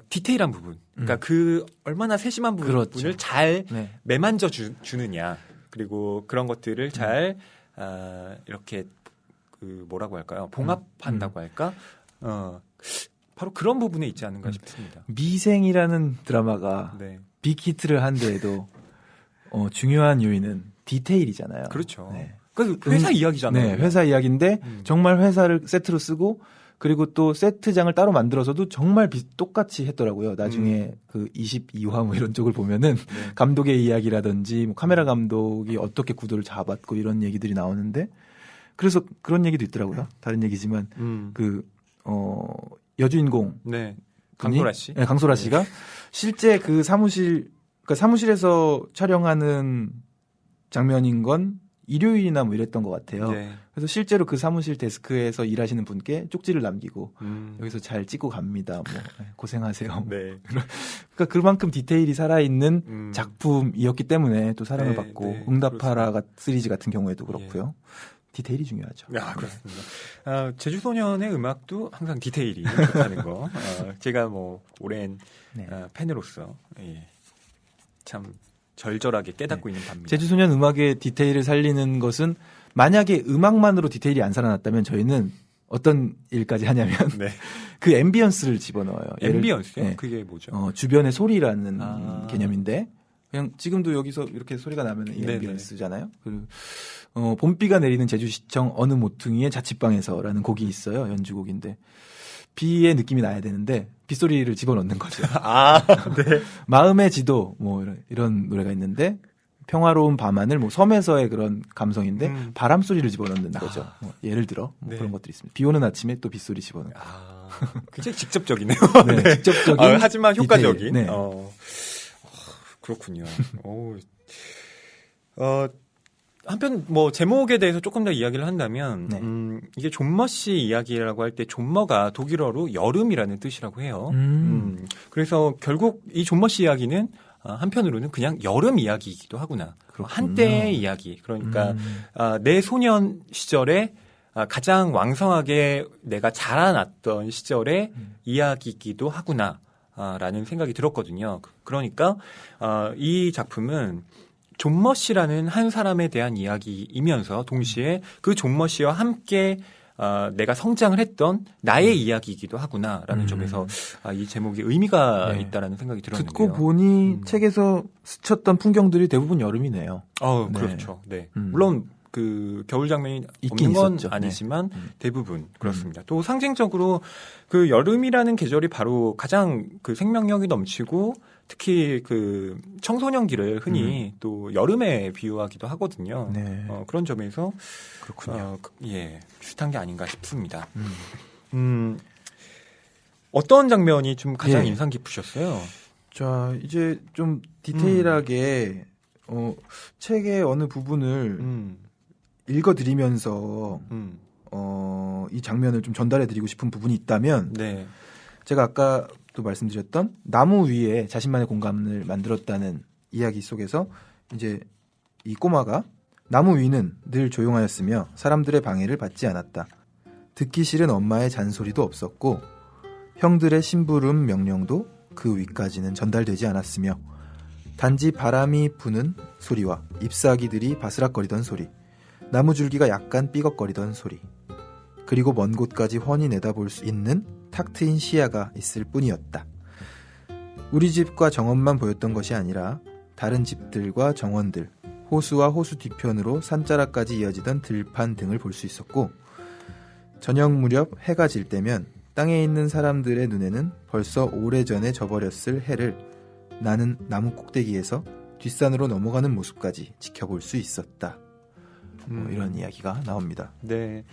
디테일한 부분. 그러니까 그 얼마나 세심한 부분을 그렇죠. 잘 매만져 주느냐. 그리고 그런 것들을 잘 이렇게 뭐라고 할까요? 봉합한다고 할까? 바로 그런 부분에 있지 않은가 싶습니다. 미생이라는 드라마가 빅히트를 한 데에도 중요한 요인은 디테일이잖아요. 그렇죠. 그러니까 회사 이야기잖아요. 네, 회사 이야기인데 정말 회사를 세트로 쓰고 그리고 또 세트장을 따로 만들어서도 정말 똑같이 했더라고요. 나중에 그 22화 뭐 이런 쪽을 보면은 감독의 이야기라든지 뭐 카메라 감독이 어떻게 구도를 잡았고 이런 얘기들이 나오는데 그래서 그런 얘기도 있더라고요. 다른 얘기지만 여주인공 강소라 씨, 강소라 씨가 실제 그 그러니까 사무실에서 촬영하는 장면인 건 일요일이나 뭐 이랬던 것 같아요. 그래서 실제로 그 사무실 데스크에서 일하시는 분께 쪽지를 남기고 여기서 잘 찍고 갑니다. 뭐 고생하세요. 그러니까 그만큼 디테일이 살아있는 작품이었기 때문에 또 사랑을 받고 응답하라 시리즈 같은 경우에도 그렇고요. 디테일이 중요하죠. 그렇습니다. 제주소년의 음악도 항상 디테일이 좋다는 거. 제가 뭐 오랜 팬으로서 참 절절하게 깨닫고 있는 바입니다. 제주소년 음악의 디테일을 살리는 것은 만약에 음악만으로 디테일이 안 살아났다면 저희는 어떤 일까지 하냐면 네. 그 앰비언스를 집어넣어요. 앰비언스요? 네. 그게 뭐죠? 주변의 소리라는 개념인데 그냥 지금도 여기서 이렇게 소리가 나면 앰비언스잖아요. 봄비가 내리는 제주시청 어느 모퉁이의 자취방에서라는 곡이 있어요. 연주곡인데 비의 느낌이 나야 되는데 빗소리를 집어넣는 거죠. 네. 마음의 지도 뭐 이런 노래가 있는데 평화로운 밤하늘 뭐 섬에서의 그런 감성인데 바람 소리를 집어넣는 거죠. 뭐 예를 들어 뭐 그런 것들이 있습니다. 비 오는 아침에 또 빗소리 집어넣는. 굉장히 직접적이네요. 네, 직접적인 하지만 효과적인. 네. 그렇군요. 한편 뭐 제목에 대해서 조금 더 이야기를 한다면 이게 존머시 이야기라고 할 때 존머가 독일어로 여름이라는 뜻이라고 해요. 그래서 결국 이 존머시 이야기는 한편으로는 그냥 여름 이야기이기도 하구나. 그렇군요. 한때의 이야기. 그러니까 내 소년 시절에 가장 왕성하게 내가 자라났던 시절의 이야기이기도 하구나. 라는 생각이 들었거든요. 그러니까 이 작품은 존 머시라는 한 사람에 대한 이야기이면서 동시에 그 존 머시와 함께 내가 성장을 했던 나의 이야기이기도 하구나라는 점에서 이 제목이 의미가 있다라는 생각이 들었는데요. 듣고 보니 책에서 스쳤던 풍경들이 대부분 여름이네요. 그렇죠. 네. 물론 그 겨울 장면이 없는 건 있었죠. 아니지만 대부분 그렇습니다. 또 상징적으로 그 여름이라는 계절이 바로 가장 그 생명력이 넘치고 특히 그 청소년기를 흔히 또 여름에 비유하기도 하거든요. 네. 그런 점에서 그렇군요. 비슷한 게 아닌가 싶습니다. 어떤 장면이 좀 가장 인상 깊으셨어요? 자, 이제 좀 디테일하게 책의 어느 부분을 읽어드리면서 이 장면을 좀 전달해드리고 싶은 부분이 있다면 제가 아까도 말씀드렸던 나무 위에 자신만의 공간을 만들었다는 이야기 속에서 이제 이 꼬마가 나무 위는 늘 조용하였으며 사람들의 방해를 받지 않았다. 듣기 싫은 엄마의 잔소리도 없었고 형들의 심부름 명령도 그 위까지는 전달되지 않았으며 단지 바람이 부는 소리와 잎사귀들이 바스락거리던 소리, 나무줄기가 약간 삐걱거리던 소리, 그리고 먼 곳까지 훤히 내다볼 수 있는 탁 트인 시야가 있을 뿐이었다. 우리 집과 정원만 보였던 것이 아니라 다른 집들과 정원들, 호수와 호수 뒤편으로 산자락까지 이어지던 들판 등을 볼 수 있었고 저녁 무렵 해가 질 때면 땅에 있는 사람들의 눈에는 벌써 오래전에 져버렸을 해를 나는 나무 꼭대기에서 뒷산으로 넘어가는 모습까지 지켜볼 수 있었다. 이런 이야기가 나옵니다. 네.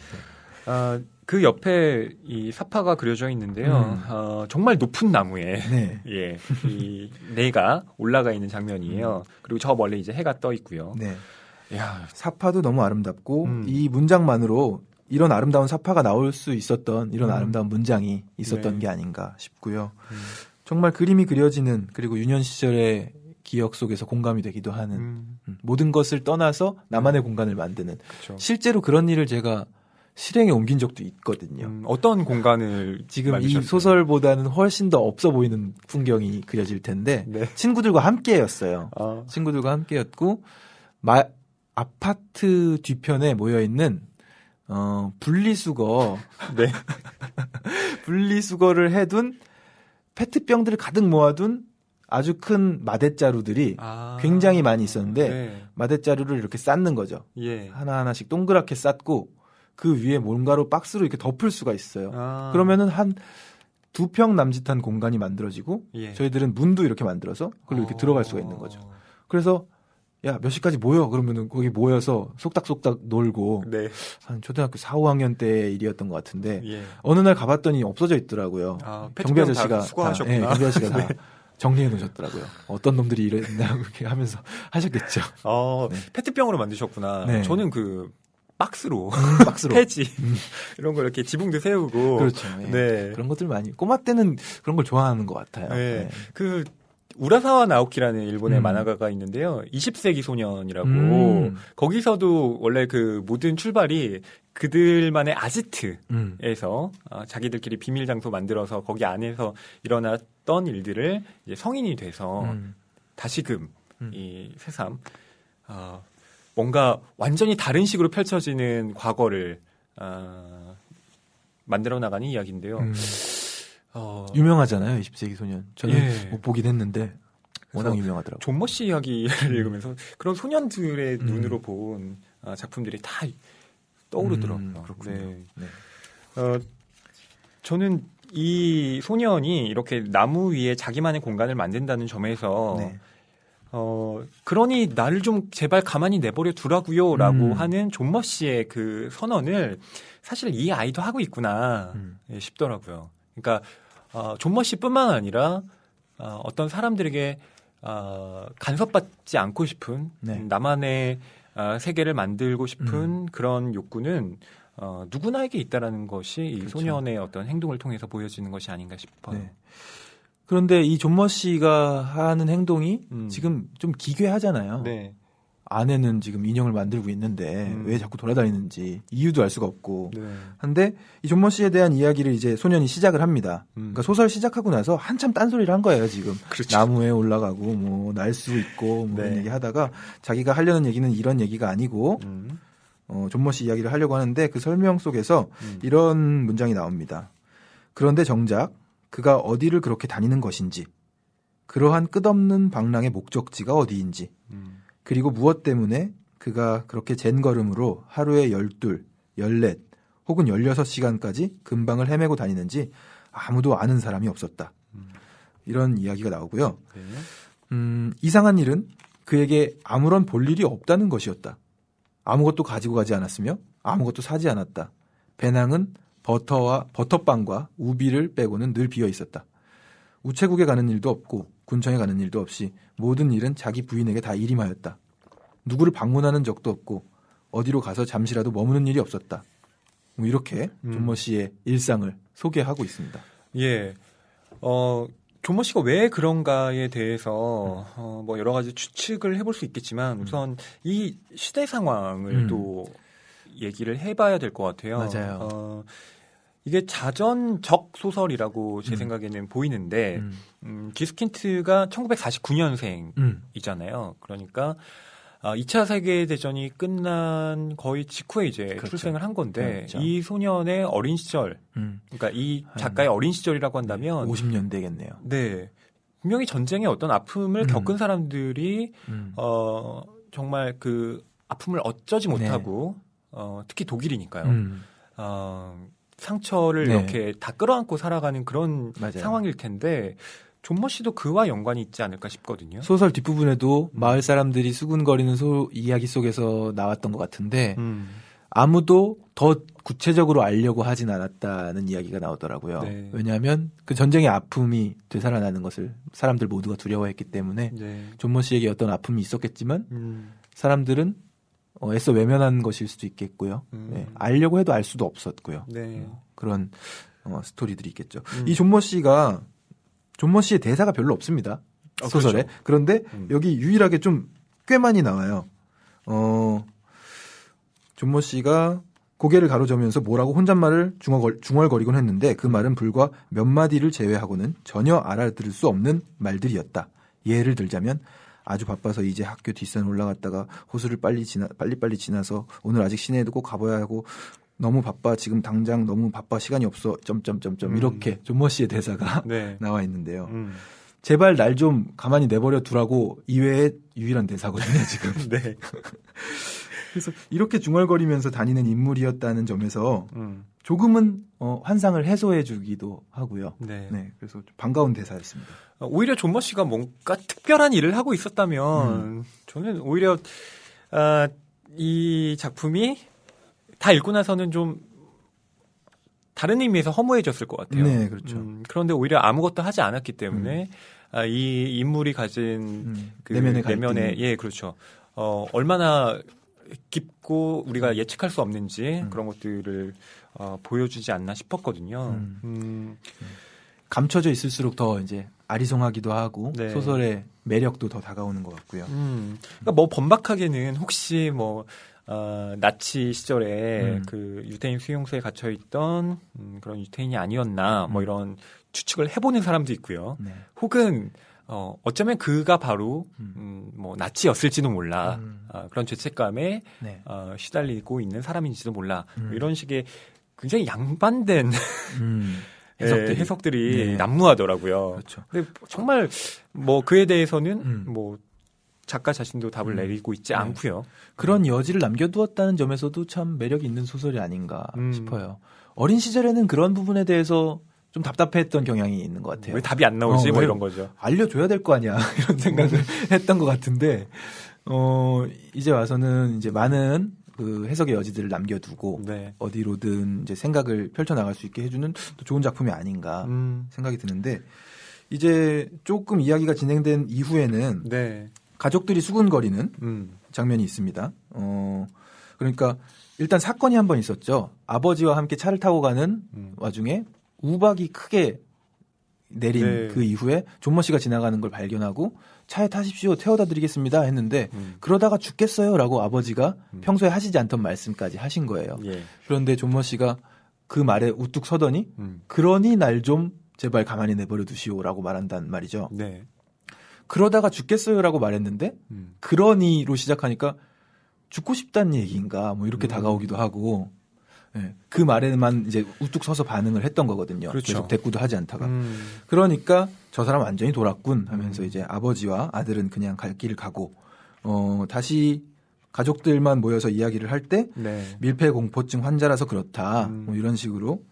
그 옆에 이 사파가 그려져 있는데요. 정말 높은 나무에 이 네가 올라가 있는 장면이에요. 그리고 저 멀리 이제 해가 떠 있고요. 네. 야, 사파도 너무 아름답고 이 문장만으로 이런 아름다운 사파가 나올 수 있었던 이런 아름다운 문장이 있었던 게 아닌가 싶고요. 정말 그림이 그려지는 그리고 유년 시절의 기억 속에서 공감이 되기도 하는 모든 것을 떠나서 나만의 공간을 만드는 실제로 그런 일을 제가 실행에 옮긴 적도 있거든요. 어떤 공간을 지금 만드셨어요? 이 소설보다는 훨씬 더 없어 보이는 풍경이 그려질 텐데 친구들과 함께였어요. 친구들과 함께였고 아파트 뒤편에 모여있는 분리수거 분리수거를 해둔 페트병들을 가득 모아둔 아주 큰 마대자루들이 굉장히 많이 있었는데 마대자루를 이렇게 쌓는 거죠. 하나하나씩 동그랗게 쌓고 그 위에 뭔가로 박스로 이렇게 덮을 수가 있어요. 그러면은 한 2평 남짓한 공간이 만들어지고 저희들은 문도 이렇게 만들어서 그걸로 이렇게 들어갈 수가 있는 거죠. 그래서 야, 몇 시까지 모여? 그러면은 거기 모여서 속닥속닥 놀고 한 초등학교 4, 5학년 때 일이었던 것 같은데 어느 날 가봤더니 없어져 있더라고요. 경비 아저씨가 수거하셨구나. 경비 아저씨가 다 정리해 놓으셨더라고요. 어떤 놈들이 이랬나 이렇게 하면서 하셨겠죠. 페트병으로 만드셨구나. 저는 그 박스로 폐지 이런 거 이렇게 지붕도 세우고 그렇죠. 그런 것들 많이 꼬마 때는 그런 걸 좋아하는 것 같아요. 그 우라사와 나오키라는 일본의 만화가가 있는데요. 20세기 소년이라고 거기서도 원래 그 모든 출발이 그들만의 아지트에서 자기들끼리 비밀 장소 만들어서 거기 안에서 일어났던 일들을 이제 성인이 돼서 다시금 이 새삼 뭔가 완전히 다른 식으로 펼쳐지는 과거를 만들어 나가는 이야기인데요. 유명하잖아요, 20세기 소년. 저는 못 보긴 했는데 워낙 유명하더라고요. 존 머시 이야기를 읽으면서 그런 소년들의 눈으로 본 작품들이 다 떠오르더라고요. 그렇군요. 네. 저는 이 소년이 이렇게 나무 위에 자기만의 공간을 만든다는 점에서 네. 그러니 나를 좀 제발 가만히 내버려 두라고요라고 하는 존 머시의 그 선언을 사실 이 아이도 하고 있구나 싶더라고요. 그러니까 존 머시뿐만 아니라 어떤 사람들에게 간섭받지 않고 싶은 네. 나만의 세계를 만들고 싶은 그런 욕구는 누구나에게 있다라는 것이 이 그렇죠. 소년의 어떤 행동을 통해서 보여지는 것이 아닌가 싶어요. 네. 그런데 이 존 머시가 하는 행동이 지금 좀 기괴하잖아요. 네. 아내는 지금 인형을 만들고 있는데 왜 자꾸 돌아다니는지 이유도 알 수가 없고. 네. 한데 이 존 머시에 대한 이야기를 이제 소년이 시작을 합니다. 그러니까 소설 시작하고 나서 한참 딴소리를 한 거예요, 지금. 그렇죠. 나무에 올라가고 뭐 날 수 있고 뭐 이런 얘기 하다가 자기가 하려는 얘기는 이런 얘기가 아니고 존 머시 이야기를 하려고 하는데 그 설명 속에서 이런 문장이 나옵니다. 그런데 정작 그가 어디를 그렇게 다니는 것인지, 그러한 끝없는 방랑의 목적지가 어디인지, 그리고 무엇 때문에 그가 그렇게 젠걸음으로 하루에 12, 14 혹은 16시간까지 근방을 헤매고 다니는지 아무도 아는 사람이 없었다. 이런 이야기가 나오고요. 이상한 일은 그에게 아무런 볼 일이 없다는 것이었다. 아무것도 가지고 가지 않았으며 아무것도 사지 않았다. 배낭은 버터빵과 우비를 빼고는 늘 비어 있었다. 우체국에 가는 일도 없고 군청에 가는 일도 없이 모든 일은 자기 부인에게 다 일임하였다. 누구를 방문하는 적도 없고 어디로 가서 잠시라도 머무는 일이 없었다. 뭐 이렇게 존 머시의 일상을 소개하고 있습니다. 예. 존 머시가 왜 그런가에 대해서 뭐 여러 가지 추측을 해볼 수 있겠지만 우선 이 시대 상황을 또 얘기를 해봐야 될 것 같아요. 맞아요. 이게 자전적 소설이라고 제 생각에는 보이는데 기스킨트가 1949년생이잖아요. 그러니까 2차 세계대전이 끝난 거의 직후에 이제 그렇죠. 출생을 한 건데 그렇죠. 이 소년의 어린 시절, 그러니까 이 작가의 어린 시절이라고 한다면 50년대겠네요. 네, 분명히 전쟁의 어떤 아픔을 겪은 사람들이 정말 그 아픔을 어쩌지 못하고 특히 독일이니까요. 상처를 이렇게 다 끌어안고 살아가는 그런 맞아요. 상황일 텐데 존 머시도 그와 연관이 있지 않을까 싶거든요. 소설 뒷부분에도 마을 사람들이 수군거리는 이야기 속에서 나왔던 것 같은데 아무도 더 구체적으로 알려고 하진 않았다는 이야기가 나오더라고요. 네. 왜냐하면 그 전쟁의 아픔이 되살아나는 것을 사람들 모두가 두려워했기 때문에 존 머시에게 어떤 아픔이 있었겠지만 사람들은 애써 외면한 것일 수도 있겠고요. 네. 알려고 해도 알 수도 없었고요. 네. 그런 스토리들이 있겠죠. 이 존 머시의 대사가 별로 없습니다. 소설에. 그렇죠. 그런데 여기 유일하게 좀 꽤 많이 나와요. 존 머시가 고개를 가로저으면서 뭐라고 혼잣말을 중얼거리곤 했는데 그 말은 불과 몇 마디를 제외하고는 전혀 알아들을 수 없는 말들이었다. 예를 들자면 아주 바빠서 이제 학교 뒷산 올라갔다가 호수를 빨리빨리 지나서 오늘 아직 시내에도 꼭 가봐야 하고 너무 바빠 지금 당장 너무 바빠 시간이 없어 점점점점 이렇게 존 머시의 대사가 나와 있는데요. 제발 날 좀 가만히 내버려 두라고 이외의 유일한 대사거든요 지금. 네. 그래서 이렇게 중얼거리면서 다니는 인물이었다는 점에서 조금은 환상을 해소해주기도 하고요. 네, 그래서 좀 반가운 대사였습니다. 오히려 존 머시가 뭔가 특별한 일을 하고 있었다면 저는 오히려 이 작품이 다 읽고 나서는 좀 다른 의미에서 허무해졌을 것 같아요. 네, 그렇죠. 그런데 오히려 아무것도 하지 않았기 때문에 이 인물이 가진 그 내면의 예, 그렇죠. 얼마나 깊고 우리가 예측할 수 없는지 그런 것들을 보여주지 않나 싶었거든요. 감춰져 있을수록 더 이제 아리송하기도 하고 소설의 매력도 더 다가오는 것 같고요. 그러니까 뭐 번박하게는 혹시 뭐 나치 시절에 그 유태인 수용소에 갇혀 있던 그런 유태인이 아니었나 뭐 이런 추측을 해보는 사람도 있고요. 혹은 어쩌면 그가 바로 뭐 나치였을지도 몰라. 그런 죄책감에 시달리고 있는 사람인지도 몰라. 뭐 이런 식의 굉장히 양반된 해석들이 네. 난무하더라고요. 그렇죠. 근데 정말 뭐 그에 대해서는 뭐 작가 자신도 답을 내리고 있지 않고요. 그런 여지를 남겨두었다는 점에서도 참 매력이 있는 소설이 아닌가 싶어요. 어린 시절에는 그런 부분에 대해서 좀 답답했던 경향이 있는 것 같아요. 왜 답이 안 나오지? 뭐 이런 거죠. 알려줘야 될 거 아니야. 이런 생각을 했던 것 같은데, 이제 와서는 이제 많은 그 해석의 여지들을 남겨두고 네. 어디로든 이제 생각을 펼쳐나갈 수 있게 해주는 또 좋은 작품이 아닌가 생각이 드는데, 이제 조금 이야기가 진행된 이후에는 네. 가족들이 수군거리는 장면이 있습니다. 그러니까 일단 사건이 한 번 있었죠. 아버지와 함께 차를 타고 가는 와중에 우박이 크게 내린 네. 그 이후에 존머 씨가 지나가는 걸 발견하고 차에 타십시오, 태워다 드리겠습니다 했는데 그러다가 죽겠어요라고 아버지가 평소에 하시지 않던 말씀까지 하신 거예요. 예. 그런데 존머 씨가 그 말에 우뚝 서더니 그러니 날 좀 제발 가만히 내버려 두시오라고 말한단 말이죠. 네. 그러다가 죽겠어요라고 말했는데 그러니로 시작하니까 죽고 싶다는 얘기인가 뭐 이렇게 다가오기도 하고 네, 그 말에만 이제 우뚝 서서 반응을 했던 거거든요. 그렇죠. 계속 대꾸도 하지 않다가 그러니까 저 사람 완전히 돌았군 하면서 이제 아버지와 아들은 그냥 갈 길을 가고 다시 가족들만 모여서 이야기를 할 때 네. 밀폐 공포증 환자라서 그렇다 뭐 이런 식으로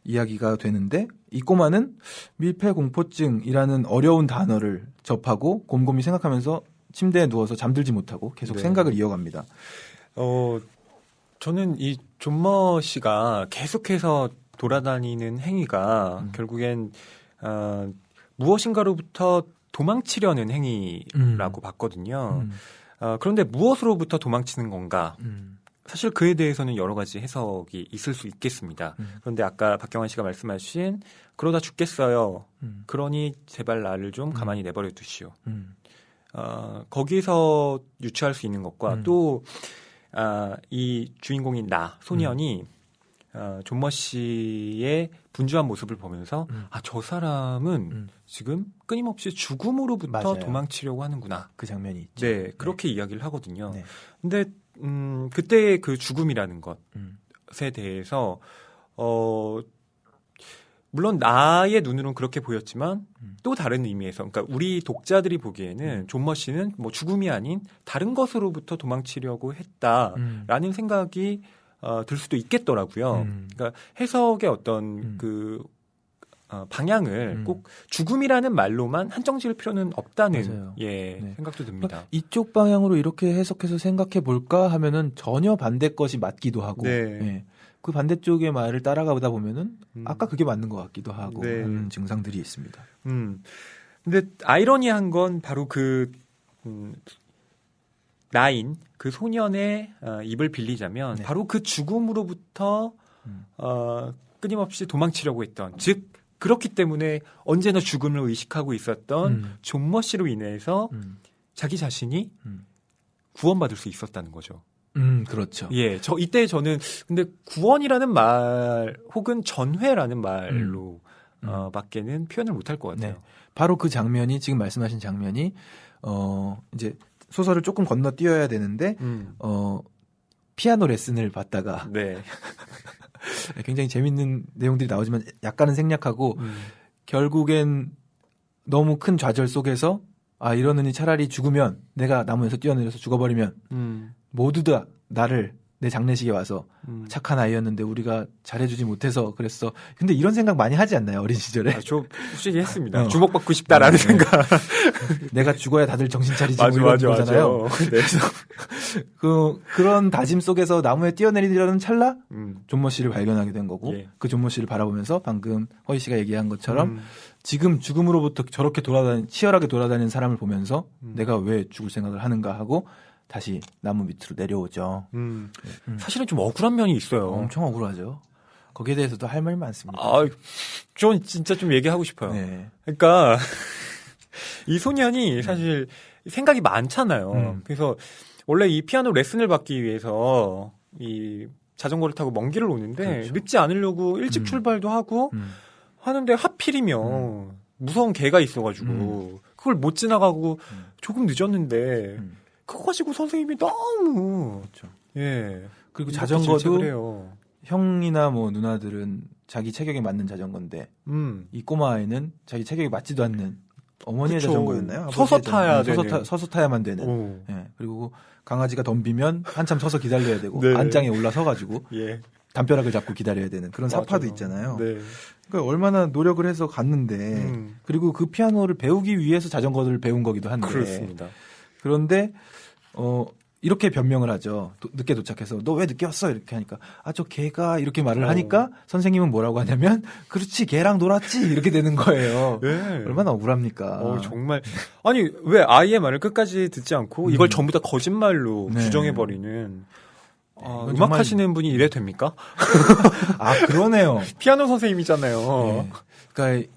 이야기가 되는데 이 꼬마는 밀폐 공포증이라는 어려운 단어를 접하고 곰곰이 생각하면서 침대에 누워서 잠들지 못하고 계속 네. 생각을 이어갑니다. 저는 이 존머 씨가 계속해서 돌아다니는 행위가 결국엔 무엇인가로부터 도망치려는 행위라고 봤거든요. 그런데 무엇으로부터 도망치는 건가? 사실 그에 대해서는 여러 가지 해석이 있을 수 있겠습니다. 그런데 아까 박경환 씨가 말씀하신 그러다 죽겠어요. 그러니 제발 나를 좀 가만히 내버려 두시오. 거기서 유추할 수 있는 것과 또 이 주인공인 소년이 존머 씨의 분주한 모습을 보면서 저 사람은 지금 끊임없이 죽음으로부터 맞아요. 도망치려고 하는구나. 그 장면이 있죠. 네, 그렇게 이야기를 하거든요. 네. 근데 그때의 그 죽음이라는 것에 대해서 물론 나의 눈으로는 그렇게 보였지만 또 다른 의미에서 그러니까 우리 독자들이 보기에는 존머 씨는 뭐 죽음이 아닌 다른 것으로부터 도망치려고 했다라는 생각이 들 수도 있겠더라고요. 그러니까 해석의 어떤 그 방향을 꼭 죽음이라는 말로만 한정 지을 필요는 없다는 네. 생각도 듭니다. 이쪽 방향으로 이렇게 해석해서 생각해 볼까 하면은 전혀 반대 것이 맞기도 하고 네. 그 반대쪽의 말을 따라가다 보면은 아까 그게 맞는 것 같기도 하고 하는 증상들이 있습니다. 근데 아이러니한 건 바로 그 나인 그 소년의 입을 빌리자면 바로 그 죽음으로부터 끊임없이 도망치려고 했던 즉 그렇기 때문에 언제나 죽음을 의식하고 있었던 존머 씨로 인해서 자기 자신이 구원받을 수 있었다는 거죠. 그렇죠. 예, 이때 저는 근데 구원이라는 말 혹은 전회라는 말로 밖에는 표현을 못할 것 같아요. 네. 바로 그 장면이 지금 말씀하신 장면이 이제 소설을 조금 건너뛰어야 되는데 피아노 레슨을 받다가 네. 굉장히 재밌는 내용들이 나오지만 약간은 생략하고 결국엔 너무 큰 좌절 속에서 이러느니 차라리 죽으면 내가 나무에서 뛰어내려서 죽어버리면 모두 다 나를 내 장례식에 와서 착한 아이였는데 우리가 잘해주지 못해서 그랬어. 근데 이런 생각 많이 하지 않나요? 어린 시절에? 저 솔직히 했습니다. 주목받고 싶다라는 생각. 내가 죽어야 다들 정신 차리지 뭐 이런 거잖아요. 네. 그래서 그런 다짐 속에서 나무에 뛰어내리려는 찰나 존머 씨를 발견하게 된 거고 그 존머 씨를 바라보면서 방금 허희 씨가 얘기한 것처럼 지금 죽음으로부터 저렇게 치열하게 돌아다니는 사람을 보면서 내가 왜 죽을 생각을 하는가 하고 다시 나무 밑으로 내려오죠. 사실은 좀 억울한 면이 있어요. 엄청 억울하죠. 거기에 대해서도 할 말이 많습니다. 전 진짜 좀 얘기하고 싶어요. 네. 그러니까 이 소년이 사실 생각이 많잖아요. 그래서 원래 이 피아노 레슨을 받기 위해서 이 자전거를 타고 먼 길을 오는데 그렇죠. 늦지 않으려고 일찍 출발도 하고 하는데 하필이면 무서운 개가 있어가지고 그걸 못 지나가고 조금 늦었는데 그거 가지고 선생님이 너무 그렇죠. 예 그리고 자전거도 형이나 뭐 누나들은 자기 체격에 맞는 자전거인데 이 꼬마 아이는 자기 체격에 맞지도 않는 어머니의 그쵸. 자전거였나요? 서서 타야 되는. 서서 타야만 되는. 예. 그리고 강아지가 덤비면 한참 서서 기다려야 되고 네. 안장에 올라서가지고 예. 담벼락을 잡고 기다려야 되는 그런 맞아요. 사파도 있잖아요. 네. 그러니까 얼마나 노력을 해서 갔는데 그리고 그 피아노를 배우기 위해서 자전거를 배운 거기도 한데 그렇습니다. 그런데 이렇게 변명을 하죠. 늦게 도착해서 너 왜 늦게 왔어? 이렇게 하니까 저 걔가 이렇게 말을 하니까 선생님은 뭐라고 하냐면 그렇지 걔랑 놀았지 이렇게 되는 거예요. 네. 얼마나 억울합니까? 정말 아니 왜 아이의 말을 끝까지 듣지 않고 이걸 전부 다 거짓말로 네. 규정해버리는 음악 정말... 하시는 분이 이래도 됩니까? 그러네요. 피아노 선생님이잖아요. 네. 그러니까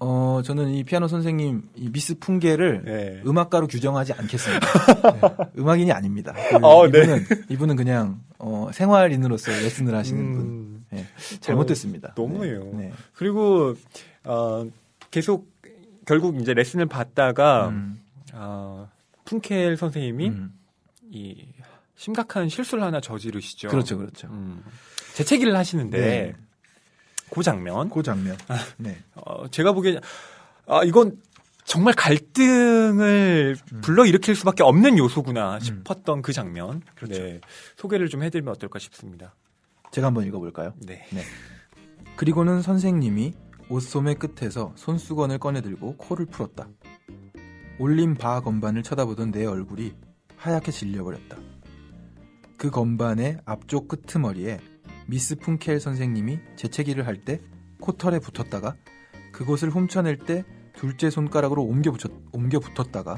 저는 이 피아노 선생님 이 미스 풍계를 네. 음악가로 규정하지 않겠습니다. 네. 음악인이 아닙니다. 이분은 그냥 생활인으로서 레슨을 하시는 분. 네. 잘못됐습니다. 너무해요. 네. 그리고 계속 결국 이제 레슨을 받다가 푼켈 선생님이 이 심각한 실수를 하나 저지르시죠. 그렇죠. 재채기를 하시는데. 네. 그 장면. 네. 제가 보기엔 이건 정말 갈등을 불러일으킬 수밖에 없는 요소구나 싶었던 그 장면. 그렇죠. 네. 소개를 좀 해드리면 어떨까 싶습니다. 제가 한번 읽어볼까요? 네. 그리고는 선생님이 옷소매 끝에서 손수건을 꺼내들고 코를 풀었다. 올린 바 건반을 쳐다보던 내 얼굴이 하얗게 질려버렸다. 그 건반의 앞쪽 끄트머리에 미스 푼켈 선생님이 재채기를 할 때 코털에 붙었다가 그곳을 훔쳐낼 때 둘째 손가락으로 옮겨 붙었다가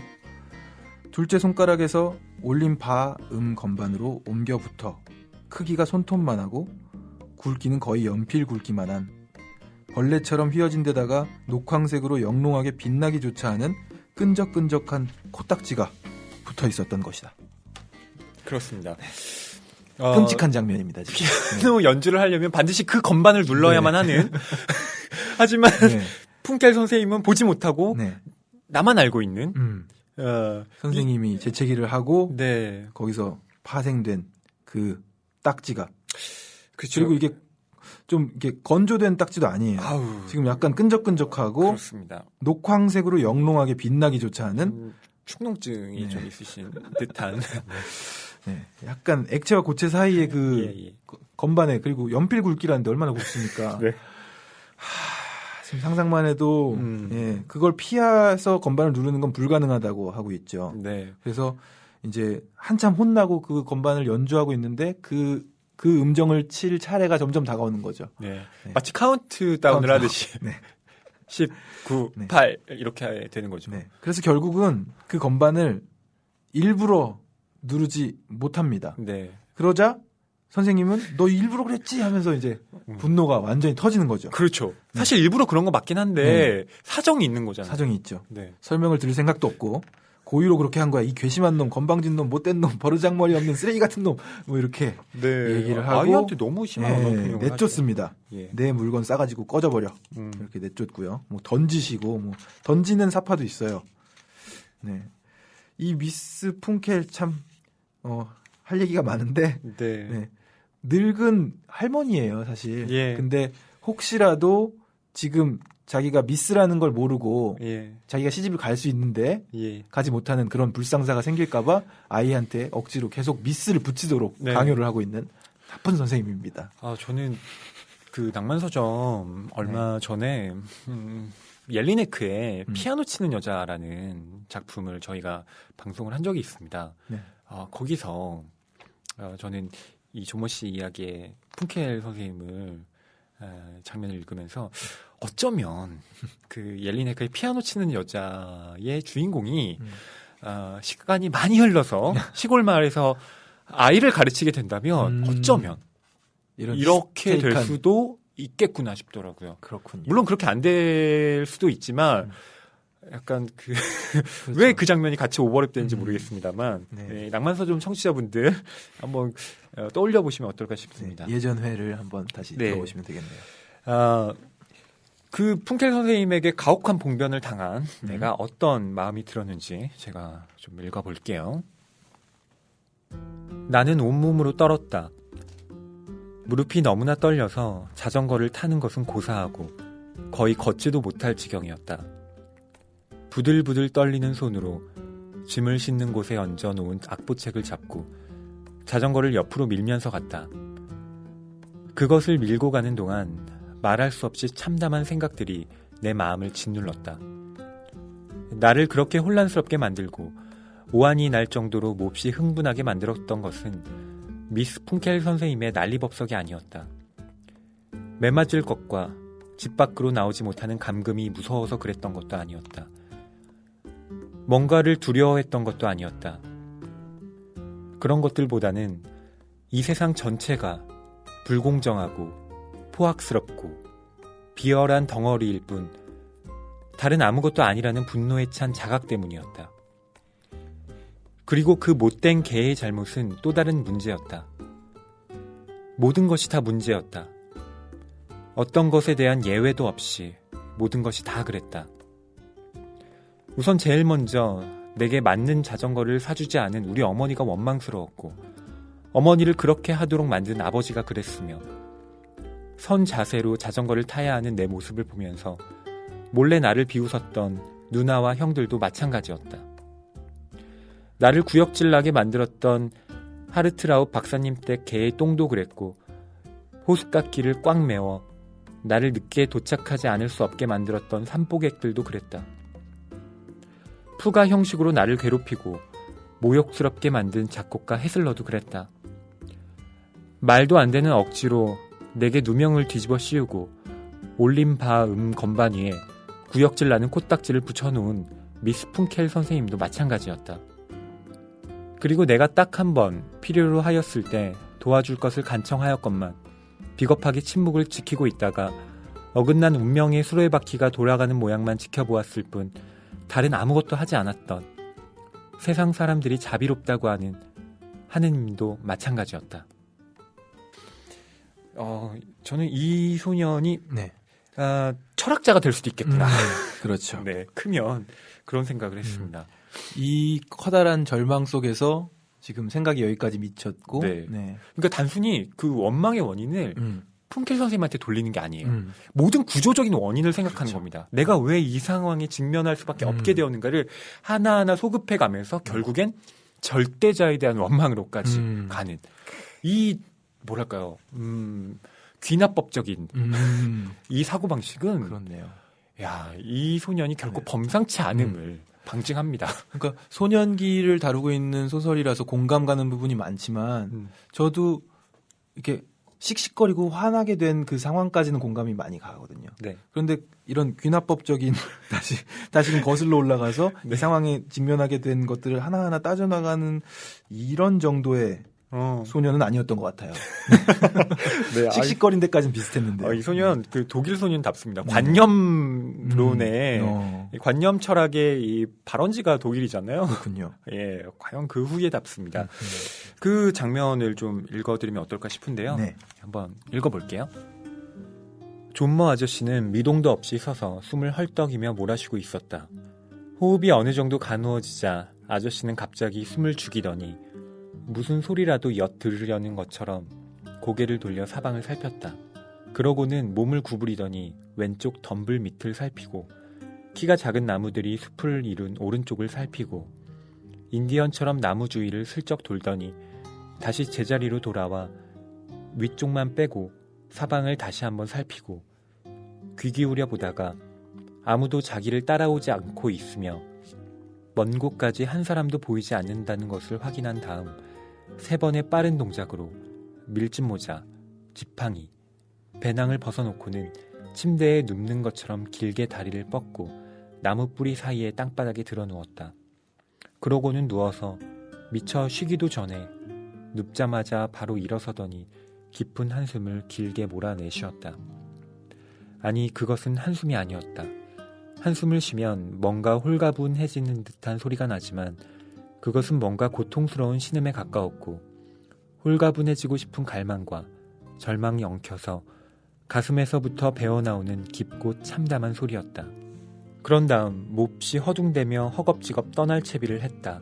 둘째 손가락에서 올린 바 건반으로 옮겨 붙어 크기가 손톱만 하고 굵기는 거의 연필 굵기만한 벌레처럼 휘어진 데다가 녹황색으로 영롱하게 빛나기조차 하는 끈적끈적한 코딱지가 붙어 있었던 것이다. 그렇습니다. 끔찍한 장면입니다. 지금. 피아노 연주를 하려면 반드시 그 건반을 눌러야만 하는. 하지만 푼켈 선생님은 보지 못하고 나만 알고 있는 선생님이 재채기를 하고 네. 거기서 파생된 그 딱지가 그쵸. 그리고 이게 좀 이게 건조된 딱지도 아니에요. 지금 약간 끈적끈적하고 그렇습니다. 녹황색으로 영롱하게 빛나기조차 하는 축농증이 좀 있으신 듯한. 네, 약간 액체와 고체 사이의 그 건반에 그리고 연필 굵기라는데 얼마나 굵습니까? 네. 지금 상상만 해도 그걸 피해서 건반을 누르는 건 불가능하다고 하고 있죠. 네. 그래서 이제 한참 혼나고 그 건반을 연주하고 있는데 그 음정을 칠 차례가 점점 다가오는 거죠. 네. 마치 카운트다운을 하듯이 10, 9, 8 이렇게 되는 거죠. 네. 그래서 결국은 그 건반을 일부러 누르지 못합니다. 네. 그러자 선생님은 너 일부러 그랬지 하면서 이제 분노가 완전히 터지는 거죠. 그렇죠. 사실 일부러 그런 거 맞긴 한데 사정이 있는 거잖아요. 사정이 있죠. 네. 설명을 들을 생각도 없고 고의로 그렇게 한 거야. 이 괘씸한 놈, 건방진 놈, 못된 놈, 버르장머리 없는 쓰레기 같은 놈 뭐 이렇게 얘기를 하고 아이한테 너무 심한 언어표현을 내쫓습니다. 내 물건 싸가지고 꺼져버려. 이렇게 내쫓고요. 뭐 던지시고 뭐 던지는 사파도 있어요. 네. 이 미스 푼켈 참 할 얘기가 많은데 늙은 할머니예요, 사실. 근데 혹시라도 지금 자기가 미스라는 걸 모르고 자기가 시집을 갈 수 있는데 가지 못하는 그런 불상사가 생길까봐 아이한테 억지로 계속 미스를 붙이도록 강요를 하고 있는 나쁜 선생님입니다. 저는 그 낭만서점 얼마 전에 옐리네크의 피아노 치는 여자라는 작품을 저희가 방송을 한 적이 있습니다. 거기서 저는 이 조모 씨 이야기의 푼켈 선생님을 장면을 읽으면서 어쩌면 그 옐리네크의 피아노 치는 여자의 주인공이 시간이 많이 흘러서 시골 마을에서 아이를 가르치게 된다면 어쩌면 이렇게 될 수도 있겠구나 싶더라고요. 그렇군요. 물론 그렇게 안 될 수도 있지만 약간 왜 그 장면이 같이 오버랩되는지 모르겠습니다만 낭만서점 청취자분들 한번 떠올려 보시면 어떨까 싶습니다. 예전 회를 한번 다시 들어보시면 되겠네요. 그 푼켈 선생님에게 가혹한 봉변을 당한 내가 어떤 마음이 들었는지 제가 좀 읽어볼게요. 나는 온몸으로 떨었다. 무릎이 너무나 떨려서 자전거를 타는 것은 고사하고 거의 걷지도 못할 지경이었다. 부들부들 떨리는 손으로 짐을 싣는 곳에 얹어놓은 악보책을 잡고 자전거를 옆으로 밀면서 갔다. 그것을 밀고 가는 동안 말할 수 없이 참담한 생각들이 내 마음을 짓눌렀다. 나를 그렇게 혼란스럽게 만들고 오한이 날 정도로 몹시 흥분하게 만들었던 것은 미스 푼켈 선생님의 난리법석이 아니었다. 매맞을 것과 집 밖으로 나오지 못하는 감금이 무서워서 그랬던 것도 아니었다. 뭔가를 두려워했던 것도 아니었다. 그런 것들보다는 이 세상 전체가 불공정하고 포악스럽고 비열한 덩어리일 뿐 다른 아무것도 아니라는 분노에 찬 자각 때문이었다. 그리고 그 못된 개의 잘못은 또 다른 문제였다. 모든 것이 다 문제였다. 어떤 것에 대한 예외도 없이 모든 것이 다 그랬다. 우선 제일 먼저 내게 맞는 자전거를 사주지 않은 우리 어머니가 원망스러웠고 어머니를 그렇게 하도록 만든 아버지가 그랬으며 선 자세로 자전거를 타야 하는 내 모습을 보면서 몰래 나를 비웃었던 누나와 형들도 마찬가지였다. 나를 구역질나게 만들었던 하르트라우 박사님 댁 개의 똥도 그랬고 호숫가길을 꽉 메워 나를 늦게 도착하지 않을 수 없게 만들었던 산보객들도 그랬다. 푸가 형식으로 나를 괴롭히고 모욕스럽게 만든 작곡가 헤슬러도 그랬다. 말도 안 되는 억지로 내게 누명을 뒤집어 씌우고 올림 바 건반 위에 구역질 나는 코딱지를 붙여놓은 미스 푼켈 선생님도 마찬가지였다. 그리고 내가 딱 한 번 필요로 하였을 때 도와줄 것을 간청하였건만 비겁하게 침묵을 지키고 있다가 어긋난 운명의 수레바퀴가 돌아가는 모양만 지켜보았을 뿐 다른 아무것도 하지 않았던 세상 사람들이 자비롭다고 하는 하느님도 마찬가지였다. 저는 이 소년이 철학자가 될 수도 있겠구나. 그렇죠. 네, 크면 그런 생각을 했습니다. 이 커다란 절망 속에서 지금 생각이 여기까지 미쳤고, 그러니까 단순히 그 원망의 원인을 푼켈 선생님한테 돌리는 게 아니에요. 모든 구조적인 원인을 생각하는 겁니다. 내가 왜 이 상황에 직면할 수밖에 없게 되었는가를 하나하나 소급해 가면서 결국엔 절대자에 대한 원망으로까지 가는 이 뭐랄까요? 귀납법적인 이 사고방식은 그렇네요. 야, 이 소년이 결코 범상치 않음을 방증합니다. 그러니까 소년기를 다루고 있는 소설이라서 공감 가는 부분이 많지만 저도 이렇게 씩씩거리고 화나게 된 그 상황까지는 공감이 많이 가거든요. 네. 그런데 이런 귀납법적인 다시금 거슬러 올라가서 이 상황에 직면하게 된 것들을 하나하나 따져나가는 이런 정도의 소년은 아니었던 것 같아요. 네, 씩씩거린 데까지는 비슷했는데. 이 소년 그 독일 소년답습니다. 관념론의 관념 철학의 이 발원지가 독일이잖아요. 그렇군요. 예, 과연 그 후예답습니다. 그 장면을 좀 읽어드리면 어떨까 싶은데요. 네. 한번 읽어볼게요. 존머 아저씨는 미동도 없이 서서 숨을 헐떡이며 몰아쉬고 있었다. 호흡이 어느 정도 가누어지자 아저씨는 갑자기 숨을 죽이더니 무슨 소리라도 엿 들으려는 것처럼 고개를 돌려 사방을 살폈다. 그러고는 몸을 구부리더니 왼쪽 덤불 밑을 살피고 키가 작은 나무들이 숲을 이룬 오른쪽을 살피고 인디언처럼 나무 주위를 슬쩍 돌더니 다시 제자리로 돌아와 위쪽만 빼고 사방을 다시 한번 살피고 귀 기울여 보다가 아무도 자기를 따라오지 않고 있으며 먼 곳까지 한 사람도 보이지 않는다는 것을 확인한 다음 3번의 빠른 동작으로 밀짚모자, 지팡이, 배낭을 벗어놓고는 침대에 눕는 것처럼 길게 다리를 뻗고 나무 뿌리 사이에 땅바닥에 드러누웠다. 그러고는 누워서 미처 쉬기도 전에 눕자마자 바로 일어서더니 깊은 한숨을 길게 몰아내쉬었다. 아니, 그것은 한숨이 아니었다. 한숨을 쉬면 뭔가 홀가분해지는 듯한 소리가 나지만 그것은 뭔가 고통스러운 신음에 가까웠고 홀가분해지고 싶은 갈망과 절망이 엉켜서 가슴에서부터 배어나오는 깊고 참담한 소리였다. 그런 다음 몹시 허둥대며 허겁지겁 떠날 채비를 했다.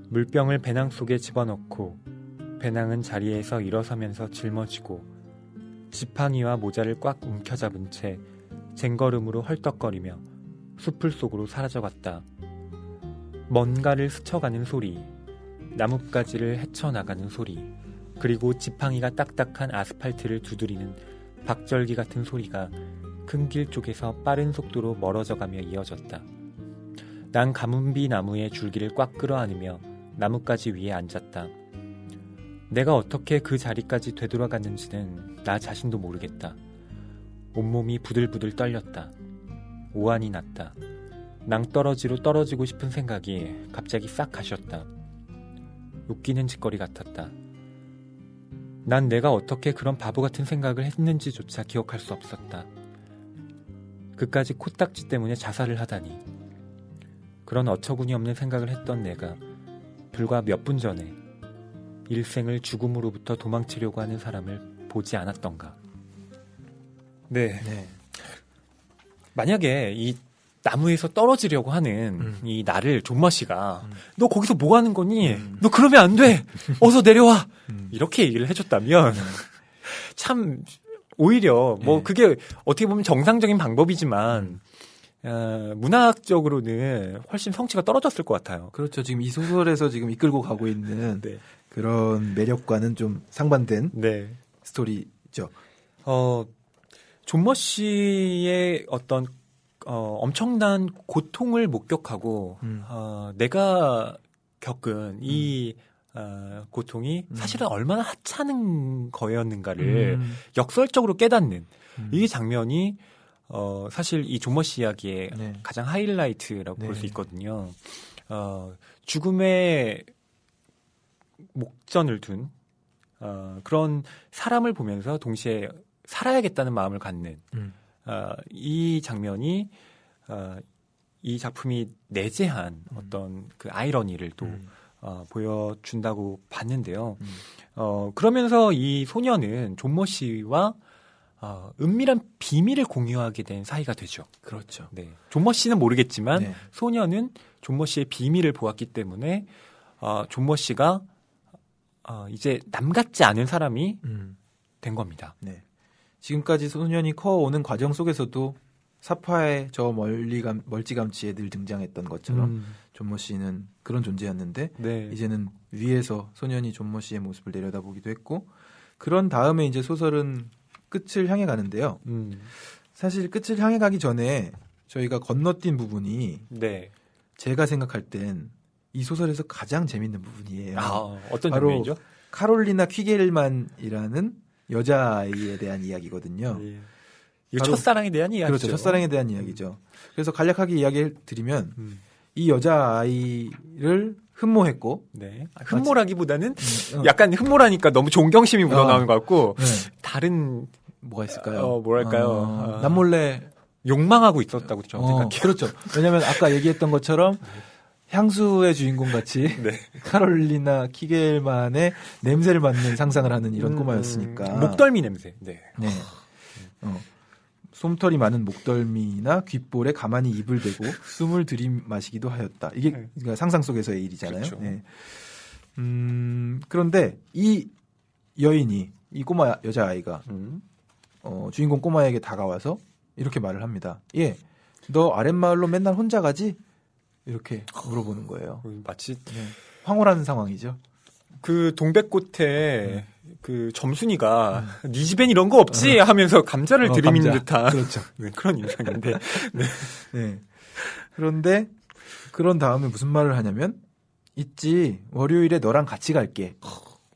물병을 배낭 속에 집어넣고 배낭은 자리에서 일어서면서 짊어지고 지팡이와 모자를 꽉 움켜잡은 채 쟁걸음으로 헐떡거리며 숲을 속으로 사라져갔다. 뭔가를 스쳐가는 소리, 나뭇가지를 헤쳐나가는 소리, 그리고 지팡이가 딱딱한 아스팔트를 두드리는 박절기 같은 소리가 큰 길 쪽에서 빠른 속도로 멀어져가며 이어졌다. 난 가문비 나무의 줄기를 꽉 끌어안으며 나뭇가지 위에 앉았다. 내가 어떻게 그 자리까지 되돌아갔는지는 나 자신도 모르겠다. 온몸이 부들부들 떨렸다. 오한이 났다. 낭떠러지로 떨어지고 싶은 생각이 갑자기 싹 가셨다. 웃기는 짓거리 같았다. 난 내가 어떻게 그런 바보 같은 생각을 했는지조차 기억할 수 없었다. 그까지 코딱지 때문에 자살을 하다니. 그런 어처구니 없는 생각을 했던 내가 불과 몇 분 전에 일생을 죽음으로부터 도망치려고 하는 사람을 보지 않았던가. 네. 만약에 이 나무에서 떨어지려고 하는 이 나를 존머 씨가 너 거기서 뭐 하는 거니? 너 그러면 안 돼. 어서 내려와. 이렇게 얘기를 해줬다면 참 오히려 뭐 그게 어떻게 보면 정상적인 방법이지만 문학적으로는 훨씬 성취가 떨어졌을 것 같아요. 그렇죠. 지금 이 소설에서 지금 이끌고 가고 있는 그런 매력과는 좀 상반된 스토리죠. 존머 씨의 어떤 엄청난 고통을 목격하고 내가 겪은 이 고통이 사실은 얼마나 하찮은 거였는가를 역설적으로 깨닫는 이 장면이 사실 이 존머 씨 이야기의 가장 하이라이트라고 볼 수 있거든요. 죽음의 목전을 둔 그런 사람을 보면서 동시에 살아야겠다는 마음을 갖는 이 장면이 이 작품이 내재한 어떤 그 아이러니를 또 보여준다고 봤는데요. 그러면서 이 소녀는 존머 씨와 은밀한 비밀을 공유하게 된 사이가 되죠. 그렇죠. 네. 존머 씨는 모르겠지만 소녀는 존머 씨의 비밀을 보았기 때문에 존머 씨가 이제 남 같지 않은 사람이 된 겁니다. 네. 지금까지 소년이 커오는 과정 속에서도 사파의 저 멀찌감치에 늘 등장했던 것처럼 존머 씨는 그런 존재였는데 이제는 위에서 소년이 존머 씨의 모습을 내려다보기도 했고 그런 다음에 이제 소설은 끝을 향해 가는데요. 사실 끝을 향해 가기 전에 저희가 건너뛴 부분이 제가 생각할 땐 이 소설에서 가장 재밌는 부분이에요. 어떤 바로 장면이죠? 카롤리나 퀴겔만이라는 여자아이에 대한 이야기거든요. 이거 첫사랑에 대한 이야기죠. 그렇죠. 첫사랑에 대한 이야기죠. 그래서 간략하게 이야기를 드리면 이 여자아이를 흠모했고 흠모라기보다는 약간 흠모라니까 너무 존경심이 묻어나오는 것 같고 다른 뭐가 있을까요? 뭐랄까요? 남몰래 욕망하고 있었다고 저는 생각해요. 그렇죠. 왜냐하면 아까 얘기했던 것처럼 향수의 주인공 같이 카롤리나 키겔만의 냄새를 맡는 상상을 하는 이런 꼬마였으니까. 목덜미 냄새. 솜털이 많은 목덜미나 귓볼에 가만히 입을 대고 숨을 들이마시기도 하였다. 이게 그러니까 상상 속에서의 일이잖아요. 그렇죠. 그런데 이 여인이 이 꼬마 여자아이가 주인공 꼬마에게 다가와서 이렇게 말을 합니다. 너 아랫마을로 맨날 혼자 가지? 이렇게 물어보는 거예요. 마치 황홀한 상황이죠. 그 동백꽃에 그 점순이가 네 집엔 이런 거 없지 하면서 감자를 들이미는 듯한 그렇죠. 그런 인상인데. 그런데 그런 다음에 무슨 말을 하냐면 있지 월요일에 너랑 같이 갈게.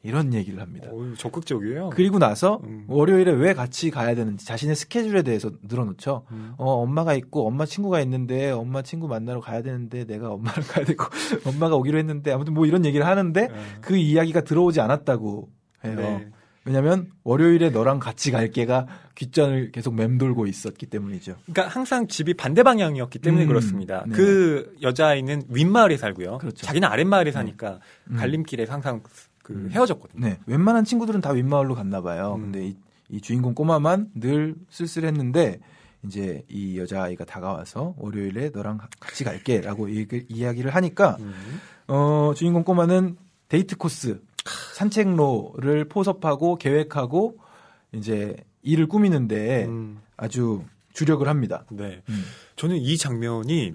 이런 얘기를 합니다. 적극적이에요. 그리고 나서 월요일에 왜 같이 가야 되는지 자신의 스케줄에 대해서 늘어놓죠. 엄마가 있고 엄마 친구가 있는데 엄마 친구 만나러 가야 되는데 내가 엄마를 가야 되고 엄마가 오기로 했는데 아무튼 뭐 이런 얘기를 하는데 그 이야기가 들어오지 않았다고 해요. 왜냐하면 월요일에 너랑 같이 갈게가 귓전을 계속 맴돌고 있었기 때문이죠. 그러니까 항상 집이 반대 방향이었기 때문에 그렇습니다. 그 여자아이는 윗마을에 살고요. 그렇죠. 자기는 아랫마을에 사니까 갈림길에 항상 헤어졌거든요. 웬만한 친구들은 다 윗마을로 갔나 봐요. 근데 이 주인공 꼬마만 늘 쓸쓸했는데 이제 이 여자아이가 다가와서 월요일에 너랑 같이 갈게라고 이야기를 하니까 주인공 꼬마는 데이트 코스 산책로를 포섭하고 계획하고 이제 일을 꾸미는데 아주 주력을 합니다. 네. 저는 이 장면이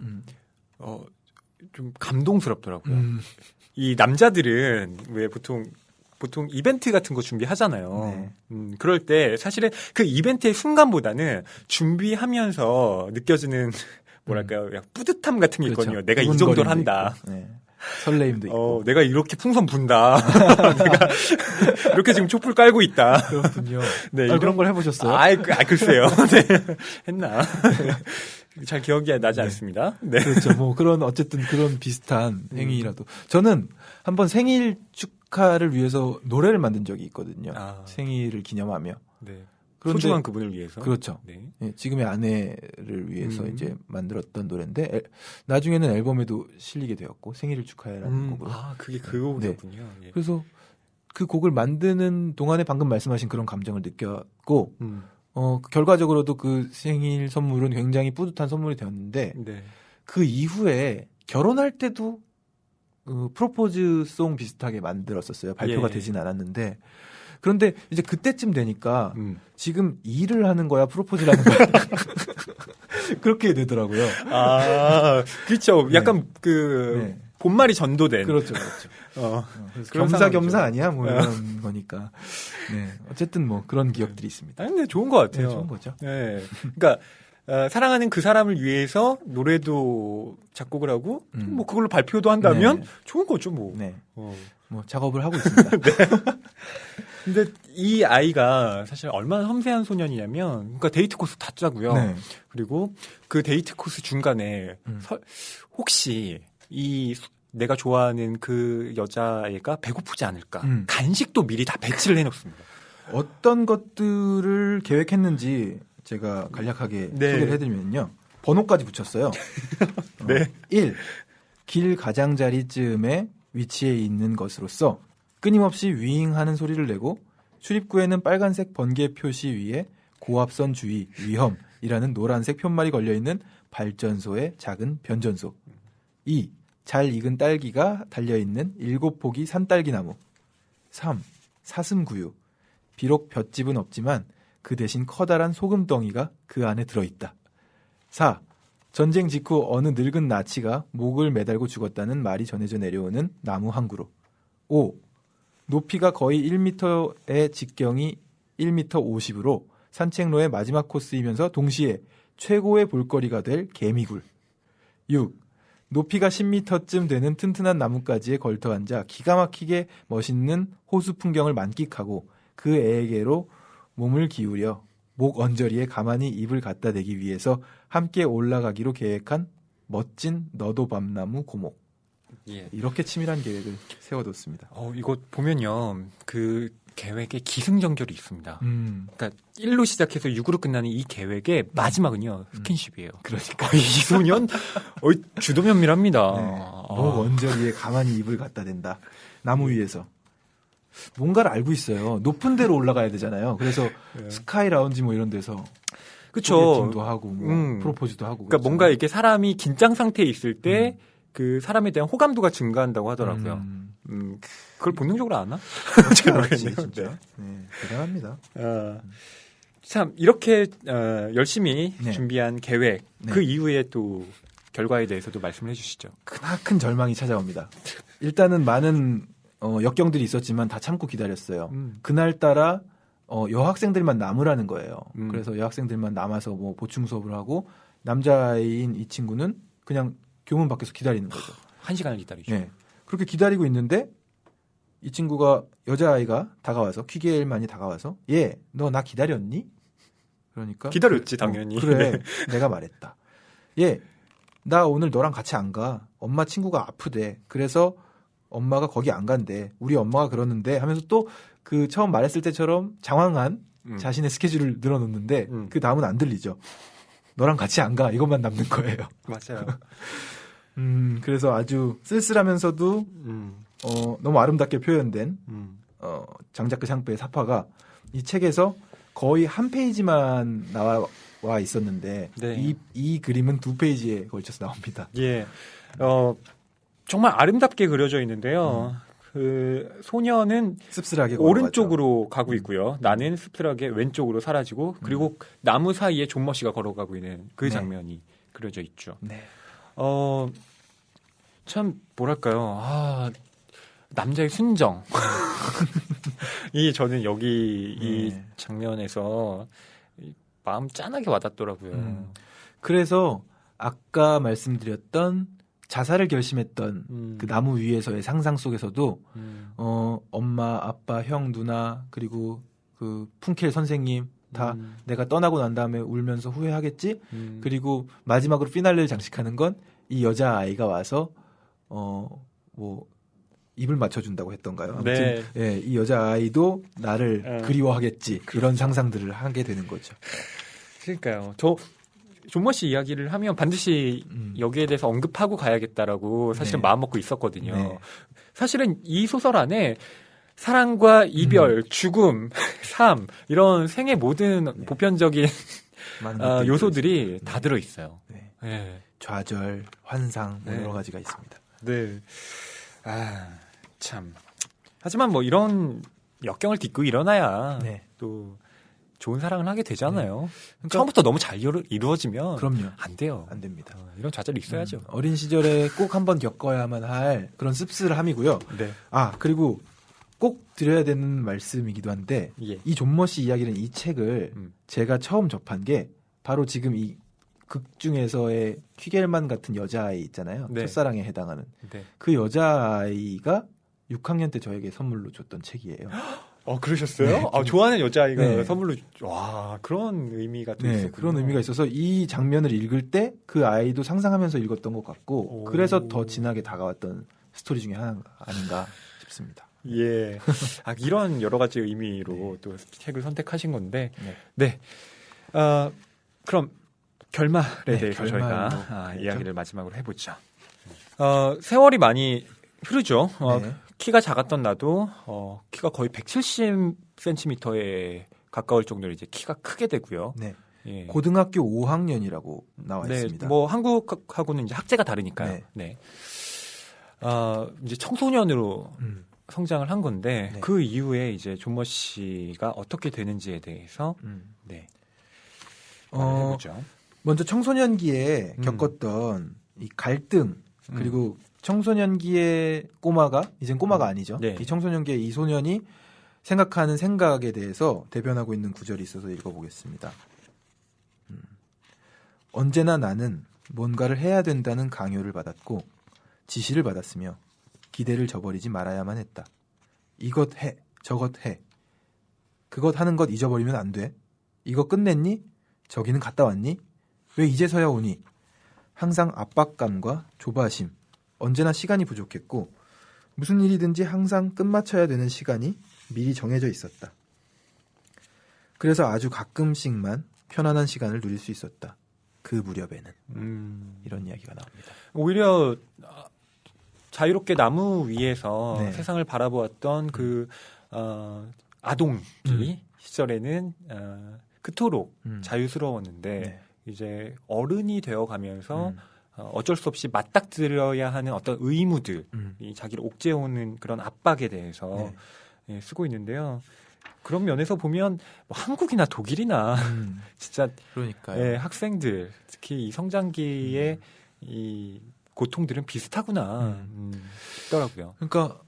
좀 감동스럽더라고요. 이 남자들은 왜 보통 이벤트 같은 거 준비하잖아요. 네. 그럴 때 사실은 그 이벤트의 순간보다는 준비하면서 느껴지는 뭐랄까요, 뿌듯함 같은 게 있거든요. 내가 이 정도를 한다. 네. 설레임도 있고. 내가 이렇게 풍선 분다. 내가 이렇게 지금 촛불 깔고 있다. 그렇군요. 네, 그런 걸 해보셨어요? 글쎄요. 네. 했나? 잘 기억이 나지 않습니다. 네. 그렇죠. 뭐 어쨌든 그런 비슷한 행위라도. 저는 한번 생일 축하를 위해서 노래를 만든 적이 있거든요. 생일을 기념하며. 네. 소중한 그분을 위해서. 그렇죠. 네. 네, 지금의 아내를 위해서 이제 만들었던 노래인데 나중에는 앨범에도 실리게 되었고 생일을 축하해라는 곡으로. 그게 그 곡이었군요. 네. 그래서 그 곡을 만드는 동안에 방금 말씀하신 그런 감정을 느꼈고 결과적으로도 그 생일 선물은 굉장히 뿌듯한 선물이 되었는데 네. 그 이후에 결혼할 때도 프로포즈송 비슷하게 만들었었어요. 발표가 되진 않았는데 그런데 이제 그때쯤 되니까 지금 일을 하는 거야, 프로포즈를 하는 거야. 그렇게 되더라고요. 그렇죠. 약간 네. 본말이 전도된. 그렇죠. 그래서 겸사겸사 아니야? 뭐 이런 거니까. 네. 어쨌든 뭐 그런 기억들이 있습니다. 근데 좋은 것 같아요. 네, 좋은 거죠. 네. 그러니까 사랑하는 그 사람을 위해서 노래도 작곡을 하고 뭐 그걸로 발표도 한다면 좋은 거죠, 뭐. 네. 뭐 작업을 하고 있습니다. 네. 근데 이 아이가 사실 얼마나 섬세한 소년이냐면, 그러니까 데이트 코스 다 짜고요. 네. 그리고 그 데이트 코스 중간에 혹시 내가 좋아하는 그 여자애가 배고프지 않을까? 간식도 미리 다 배치를 해놓습니다. 어떤 것들을 계획했는지 제가 간략하게 소개를 해드리면요. 번호까지 붙였어요. 네. 1. 길 가장자리쯤에 위치해 있는 것으로서 끊임없이 윙하는 소리를 내고 출입구에는 빨간색 번개 표시 위에 고압선 주의, 위험이라는 노란색 편말이 걸려있는 발전소의 작은 변전소. 2. 잘 익은 딸기가 달려있는 7포기 산딸기나무. 3. 사슴구유. 비록 볏짚은 없지만 그 대신 커다란 소금덩이가 그 안에 들어있다. 4. 전쟁 직후 어느 늙은 나치가 목을 매달고 죽었다는 말이 전해져 내려오는 나무 한 그루. 5. 높이가 거의 1m의 직경이 1m 50으로 산책로의 마지막 코스이면서 동시에 최고의 볼거리가 될 개미굴. 6. 높이가 10m쯤 되는 튼튼한 나뭇가지에 걸터 앉아 기가 막히게 멋있는 호수 풍경을 만끽하고 그 애에게로 몸을 기울여 목 언저리에 가만히 입을 갖다 대기 위해서 함께 올라가기로 계획한 멋진 너도밤나무 고목. 예. 이렇게 치밀한 계획을 세워뒀습니다. 이거 보면요. 그 계획에 기승전결이 있습니다. 그러니까 1로 시작해서 6으로 끝나는 이 계획의 마지막은요. 스킨십이에요. 그러니까 이 소년 주도면밀합니다. 네. 목 언저리에 가만히 입을 갖다 댄다. 나무 위에서. 뭔가를 알고 있어요. 높은 데로 올라가야 되잖아요. 그래서 스카이 라운지 뭐 이런 데서 소개팅도 하고 뭐 프로포즈도 하고. 그러니까 뭔가 이렇게 사람이 긴장 상태에 있을 때 그 사람에 대한 호감도가 증가한다고 하더라고요. 그걸 본능적으로 아나? 잘 모르겠네요. 진짜. 네, 대단합니다. 참 이렇게 열심히 준비한 계획 그 이후에 또 결과에 대해서도 말씀을 해주시죠. 크나큰 절망이 찾아옵니다. 일단은 많은 역경들이 있었지만 다 참고 기다렸어요. 그날따라 여학생들만 남으라는 거예요. 그래서 여학생들만 남아서 뭐 보충 수업을 하고 남자인 이 친구는 그냥 교문 밖에서 기다리는 거죠. 1시간을 기다리죠. 네. 그렇게 기다리고 있는데 이 친구가 여자아이가 다가와서 퀴겔만이 다가와서 너 나 기다렸니? 그러니까 기다렸지 당연히. 그래 네. 내가 말했다. 나 오늘 너랑 같이 안 가. 엄마 친구가 아프대. 그래서 엄마가 거기 안 간대. 우리 엄마가 그러는데 하면서 또 그 처음 말했을 때처럼 장황한 자신의 스케줄을 늘어놓는데 그 다음은 안 들리죠. 너랑 같이 안 가. 이것만 남는 거예요. 맞아요. 그래서 아주 쓸쓸하면서도 너무 아름답게 표현된 장자크 샹프의 사파가 이 책에서 거의 한 페이지만 나와 있었는데 이 그림은 2페이지에 걸쳐서 나옵니다. 예, 정말 아름답게 그려져 있는데요. 그 소녀는 씁쓸하게 오른쪽으로 가고 있고요. 나는 씁쓸하게 왼쪽으로 사라지고 그리고 나무 사이에 존머 씨가 걸어가고 있는 그 장면이 그려져 있죠. 네. 참 뭐랄까요. 남자의 순정. 이 저는 여기 이 장면에서 마음 짠하게 와닿더라고요. 그래서 아까 말씀드렸던 자살을 결심했던 그 나무 위에서의 상상 속에서도 엄마, 아빠, 형, 누나 그리고 그 풍켈 선생님 다 내가 떠나고 난 다음에 울면서 후회하겠지. 그리고 마지막으로 피날레를 장식하는 건 이 여자 아이가 와서 뭐 입을 맞춰준다고 했던가요? 아무튼 예, 이 여자 아이도 나를 그리워하겠지. 이런 상상들을 하게 되는 거죠. 그러니까요. 존머 씨 이야기를 하면 반드시 여기에 대해서 언급하고 가야겠다라고 사실은 마음 먹고 있었거든요. 네. 사실은 이 소설 안에 사랑과 이별, 죽음, 삶 이런 생의 모든 보편적인 요소들이 다 들어있어요. 네. 네. 좌절, 환상 뭐 여러 가지가 있습니다. 네. 참. 하지만 뭐 이런 역경을 딛고 일어나야 또 좋은 사랑을 하게 되잖아요. 그러니까 처음부터 너무 잘 이루어지면 그럼요. 안 돼요. 안 됩니다. 이런 좌절이 있어야죠. 어린 시절에 꼭 한번 겪어야만 할 그런 씁쓸함이고요. 네. 그리고 꼭 드려야 되는 말씀이기도 한데 이 존머 씨 이야기는 이 책을 제가 처음 접한 게 바로 지금 이 극 중에서의 퀴겔만 같은 여자아이 있잖아요. 첫사랑에 해당하는. 그 여자아이가 6학년 때 저에게 선물로 줬던 책이에요. 그러셨어요? 네. 좋아하는 여자아이가 선물로, 그런 의미가 또 있었군요. 그런 의미가 있어서 이 장면을 읽을 때 그 아이도 상상하면서 읽었던 것 같고, 그래서 더 진하게 다가왔던 스토리 중에 하나가 아닌가 싶습니다. 예. 이런 여러 가지 의미로 또 책을 선택하신 건데, 그럼 결말에 대해서 저희가 이야기를 마지막으로 해보죠. 세월이 많이 흐르죠. 키가 작았던 나도 키가 거의 170cm에 가까울 정도로 이제 키가 크게 되고요. 예. 고등학교 5학년이라고 나와 있습니다. 뭐 한국하고는 이제 학제가 다르니까요. 이제 청소년으로 성장을 한 건데 그 이후에 이제 존머 씨가 어떻게 되는지에 대해서 말해보죠. 먼저 청소년기에 겪었던 이 갈등 그리고 청소년기의 꼬마가 이젠 꼬마가 아니죠. 이 청소년기의 이 소년이 생각하는 생각에 대해서 대변하고 있는 구절이 있어서 읽어보겠습니다. 언제나 나는 뭔가를 해야 된다는 강요를 받았고 지시를 받았으며 기대를 저버리지 말아야만 했다. 이것 해, 저것 해. 그것 하는 것 잊어버리면 안 돼. 이거 끝냈니? 저기는 갔다 왔니? 왜 이제서야 오니? 항상 압박감과 조바심, 언제나 시간이 부족했고 무슨 일이든지 항상 끝마쳐야 되는 시간이 미리 정해져 있었다. 그래서 아주 가끔씩만 편안한 시간을 누릴 수 있었다. 그 무렵에는. 이런 이야기가 나옵니다. 오히려 자유롭게 나무 위에서 세상을 바라보았던 그 아동기 시절에는 그토록 자유스러웠는데 이제 어른이 되어가면서 어쩔 수 없이 맞닥뜨려야 하는 어떤 의무들, 이 자기를 옥죄어오는 그런 압박에 대해서 쓰고 있는데요. 그런 면에서 보면 뭐 한국이나 독일이나 진짜 그러니까요. 학생들 특히 이 성장기의 이 고통들은 비슷하구나 싶더라고요. 그러니까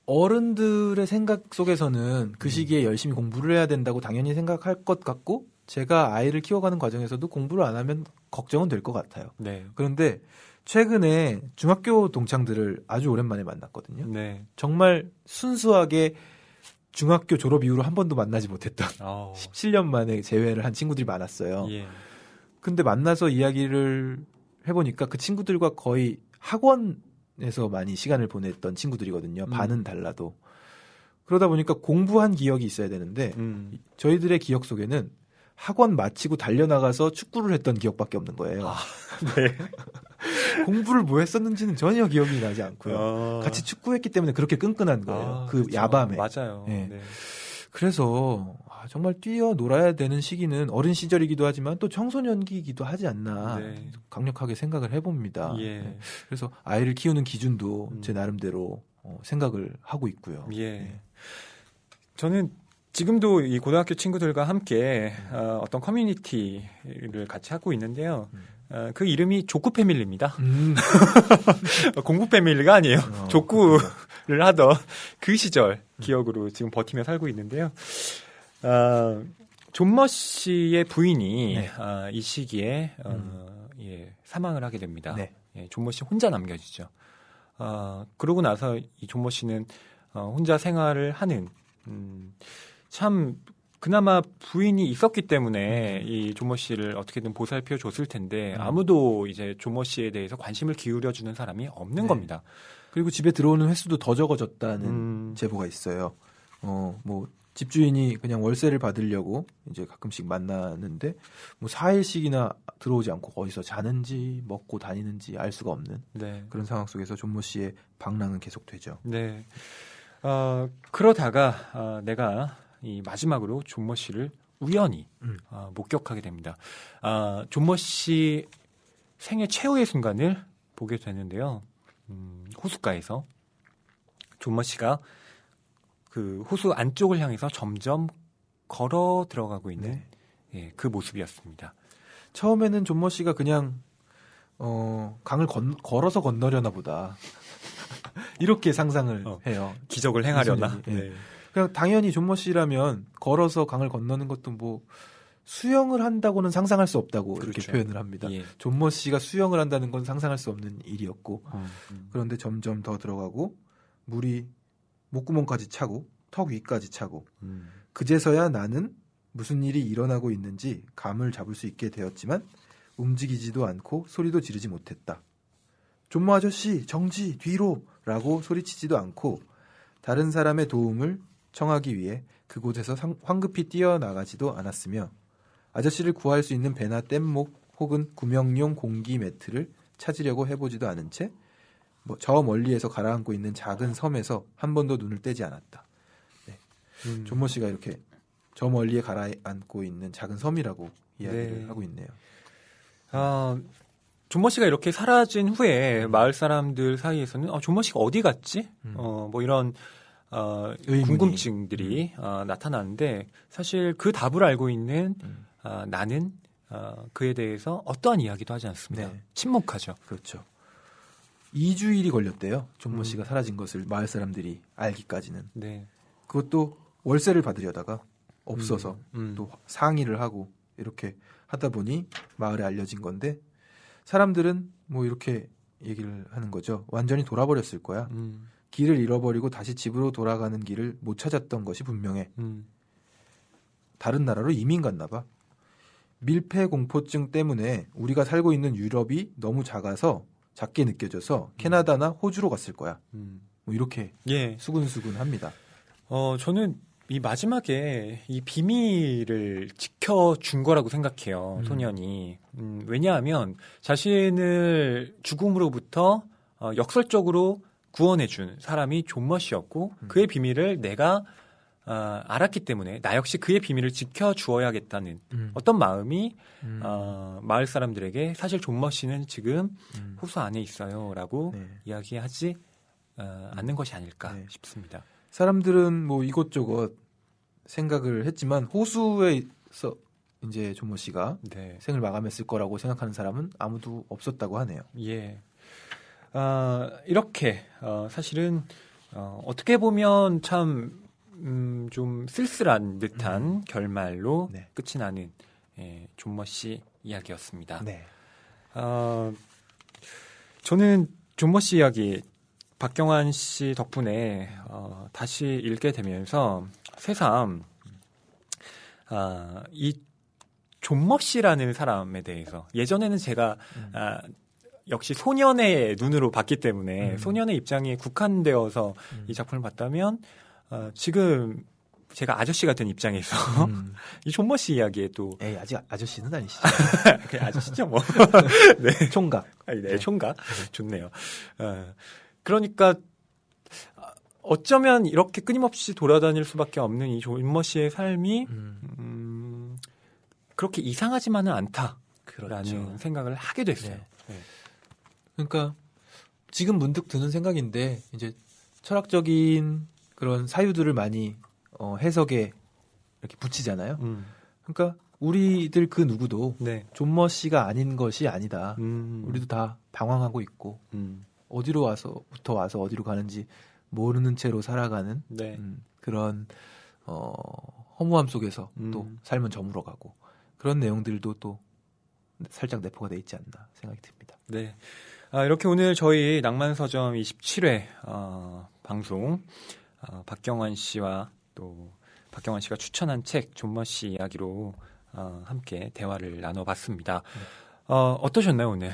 어른들의 생각 속에서는 그 시기에 열심히 공부를 해야 된다고 당연히 생각할 것 같고 제가 아이를 키워가는 과정에서도 공부를 안 하면 걱정은 될 것 같아요. 그런데 최근에 중학교 동창들을 아주 오랜만에 만났거든요. 정말 순수하게 중학교 졸업 이후로 한 번도 만나지 못했던 17년 만에 재회를 한 친구들이 많았어요. 근데 만나서 이야기를 해보니까 그 친구들과 거의 학원에서 많이 시간을 보냈던 친구들이거든요. 반은 달라도. 그러다 보니까 공부한 기억이 있어야 되는데 저희들의 기억 속에는 학원 마치고 달려나가서 축구를 했던 기억밖에 없는 거예요. 공부를 뭐 했었는지는 전혀 기억이 나지 않고요. 같이 축구했기 때문에 그렇게 끈끈한 거예요. 그 그렇죠. 야밤에. 맞아요. 그래서 정말 뛰어놀아야 되는 시기는 어린 시절이기도 하지만 또 청소년기이기도 하지 않나 강력하게 생각을 해봅니다. 그래서 아이를 키우는 기준도 제 나름대로 생각을 하고 있고요. 예. 네. 저는 지금도 이 고등학교 친구들과 함께 어떤 커뮤니티를 같이 하고 있는데요. 그 이름이 족구 패밀리입니다. 공부 패밀리가 아니에요. 족구를 하던 그 시절 기억으로 지금 버티며 살고 있는데요. 존머 씨의 부인이 네. 이 시기에 예, 사망을 하게 됩니다. 네. 예, 존머 씨 혼자 남겨지죠. 그러고 나서 이 존머 씨는 혼자 생활을 하는 참 그나마 부인이 있었기 때문에 이 존머 씨를 어떻게든 보살펴 줬을 텐데 아무도 이제 존머 씨에 대해서 관심을 기울여 주는 사람이 없는 네. 겁니다. 그리고 집에 들어오는 횟수도 더 적어졌다는 제보가 있어요. 뭐 집주인이 그냥 월세를 받으려고 이제 가끔씩 만나는데 뭐 4일씩이나 들어오지 않고 어디서 자는지 먹고 다니는지 알 수가 없는 네. 그런 상황 속에서 존모 씨의 방랑은 계속되죠. 네. 그러다가 내가 이 마지막으로 존머 씨를 우연히 목격하게 됩니다. 존머 씨 생애 최후의 순간을 보게 되는데요. 호숫가에서 존머 씨가 그 호수 안쪽을 향해서 점점 걸어 들어가고 있는 네. 예, 그 모습이었습니다. 처음에는 존모 씨가 그냥 강을 걸어서 건너려나 보다. 이렇게 상상을 해요. 기적을 행하려나. 네. 그냥 당연히 존모 씨라면 걸어서 강을 건너는 것도 뭐 수영을 한다고는 상상할 수 없다고 그렇죠. 이렇게 표현을 합니다. 예. 존모 씨가 수영을 한다는 건 상상할 수 없는 일이었고 그런데 점점 더 들어가고 물이 목구멍까지 차고 턱 위까지 차고 그제서야 나는 무슨 일이 일어나고 있는지 감을 잡을 수 있게 되었지만 움직이지도 않고 소리도 지르지 못했다. 존모 아저씨 정지 뒤로 라고 소리치지도 않고 다른 사람의 도움을 청하기 위해 그곳에서 황급히 뛰어나가지도 않았으며 아저씨를 구할 수 있는 배나 뗏목 혹은 구명용 공기 매트를 찾으려고 해보지도 않은 채 저 멀리에서 가라앉고 있는 작은 섬에서 한 번도 눈을 떼지 않았다. 네. 존모 씨가 이렇게 저 멀리에 가라앉고 있는 작은 섬이라고 이야기를 네. 하고 있네요. 존머 씨가 이렇게 사라진 후에 마을 사람들 사이에서는 존머 씨가 어디 갔지? 뭐 이런 궁금증들이 나타나는데 사실 그 답을 알고 있는 나는 그에 대해서 어떠한 이야기도 하지 않습니다. 네. 침묵하죠. 그렇죠. 2주일이 걸렸대요. 존모 씨가 사라진 것을 마을 사람들이 알기까지는. 네. 그것도 월세를 받으려다가 없어서 또 상의를 하고 이렇게 하다 보니 마을에 알려진 건데 사람들은 뭐 이렇게 얘기를 하는 거죠. 완전히 돌아버렸을 거야. 길을 잃어버리고 다시 집으로 돌아가는 길을 못 찾았던 것이 분명해. 다른 나라로 이민 갔나 봐. 밀폐 공포증 때문에 우리가 살고 있는 유럽이 너무 작게 느껴져서 캐나다나 호주로 갔을 거야. 뭐 이렇게 예. 수근수근 합니다. 저는 이 마지막에 이 비밀을 지켜준 거라고 생각해요. 소년이. 왜냐하면 자신을 죽음으로부터 역설적으로 구원해준 사람이 존머 씨였고 그의 비밀을 내가 알았기 때문에 나 역시 그의 비밀을 지켜주어야겠다는 어떤 마음이 마을 사람들에게 사실 존머 씨는 지금 호수 안에 있어요라고 네. 이야기하지 않는 것이 아닐까 네. 싶습니다. 사람들은 뭐 이것저것 생각을 했지만 호수에서 이제 존모 씨가 네. 생을 마감했을 거라고 생각하는 사람은 아무도 없었다고 하네요. 예. 이렇게 사실은 어떻게 보면 참 좀 쓸쓸한 듯한 결말로 네. 끝이 나는 존머 씨 이야기였습니다. 네. 저는 존머 씨 이야기 박경환 씨 덕분에 다시 읽게 되면서 새삼 이 존머 씨라는 사람에 대해서 예전에는 제가 역시 소년의 눈으로 봤기 때문에 소년의 입장에 국한되어서 이 작품을 봤다면 지금 제가 아저씨가 된 입장에서 이 존머 씨 이야기에 또 에이 아직 아저씨는 아니시죠? 그냥 아저씨죠 뭐. 네. 총각. 네, 총각. 좋네요. 그러니까 어쩌면 이렇게 끊임없이 돌아다닐 수밖에 없는 이 존머 씨의 삶이 그렇게 이상하지만은 않다라는 그렇죠. 생각을 하게 됐어요. 네. 그러니까 지금 문득 드는 생각인데 이제 철학적인 그런 사유들을 많이 해석에 이렇게 붙이잖아요. 그러니까 우리들 그 누구도 네. 존 머시가 아닌 것이 아니다. 우리도 다 방황하고 있고 어디로부터 와서 어디로 가는지 모르는 채로 살아가는 네. 그런 허무함 속에서 또 삶은 저물어가고 그런 내용들도 또 살짝 내포가 돼 있지 않나 생각이 듭니다. 네, 이렇게 오늘 저희 낭만서점 27회 방송 박경환 씨와 또 박경환 씨가 추천한 책 존 머시 이야기로 함께 대화를 나눠봤습니다. 어떠셨나요 오늘?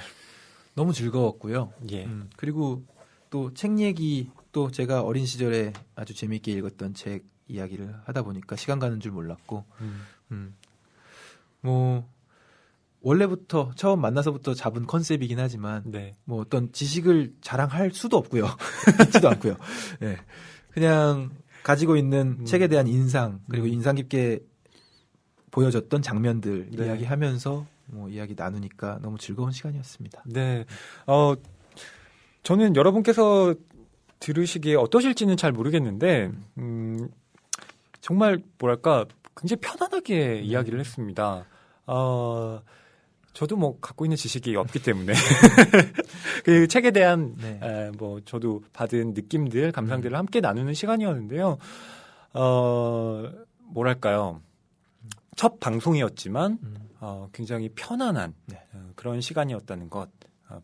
너무 즐거웠고요. 예. 그리고 또 책 얘기 또 제가 어린 시절에 아주 재미있게 읽었던 책 이야기를 하다 보니까 시간 가는 줄 몰랐고 뭐 원래부터 처음 만나서부터 잡은 컨셉이긴 하지만 네. 뭐 어떤 지식을 자랑할 수도 없고요. 있지도 않고요. 네. 그냥 가지고 있는 책에 대한 인상 그리고 인상 깊게 보여졌던 장면들 네. 이야기하면서 뭐 이야기 나누니까 너무 즐거운 시간이었습니다. 네. 저는 여러분께서 들으시기에 어떠실지는 잘 모르겠는데 정말 뭐랄까 굉장히 편안하게 이야기를 했습니다. 저도 뭐 갖고 있는 지식이 없기 때문에 그 책에 대한 네. 뭐 저도 받은 느낌들, 감상들을 함께 나누는 시간이었는데요. 뭐랄까요? 첫 방송이었지만 굉장히 편안한 네. 그런 시간이었다는 것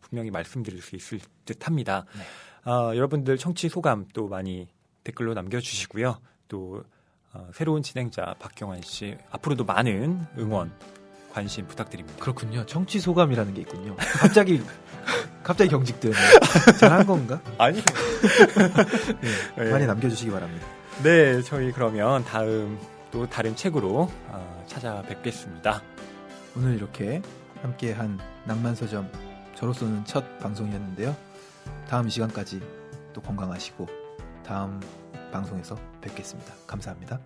분명히 말씀드릴 수 있을 듯합니다. 네. 여러분들 청취 소감 또 많이 댓글로 남겨주시고요. 또 새로운 진행자 박경환 씨 앞으로도 많은 응원 관심 부탁드립니다. 그렇군요. 청취 소감이라는 게 있군요. 갑자기 경직되네. 잘한 건가? 아니. 네, 네. 많이 남겨주시기 바랍니다. 네, 저희 그러면 다음 또 다른 책으로 찾아뵙겠습니다. 오늘 이렇게 함께한 낭만서점 저로서는 첫 방송이었는데요. 다음 이 시간까지 또 건강하시고 다음 방송에서 뵙겠습니다. 감사합니다.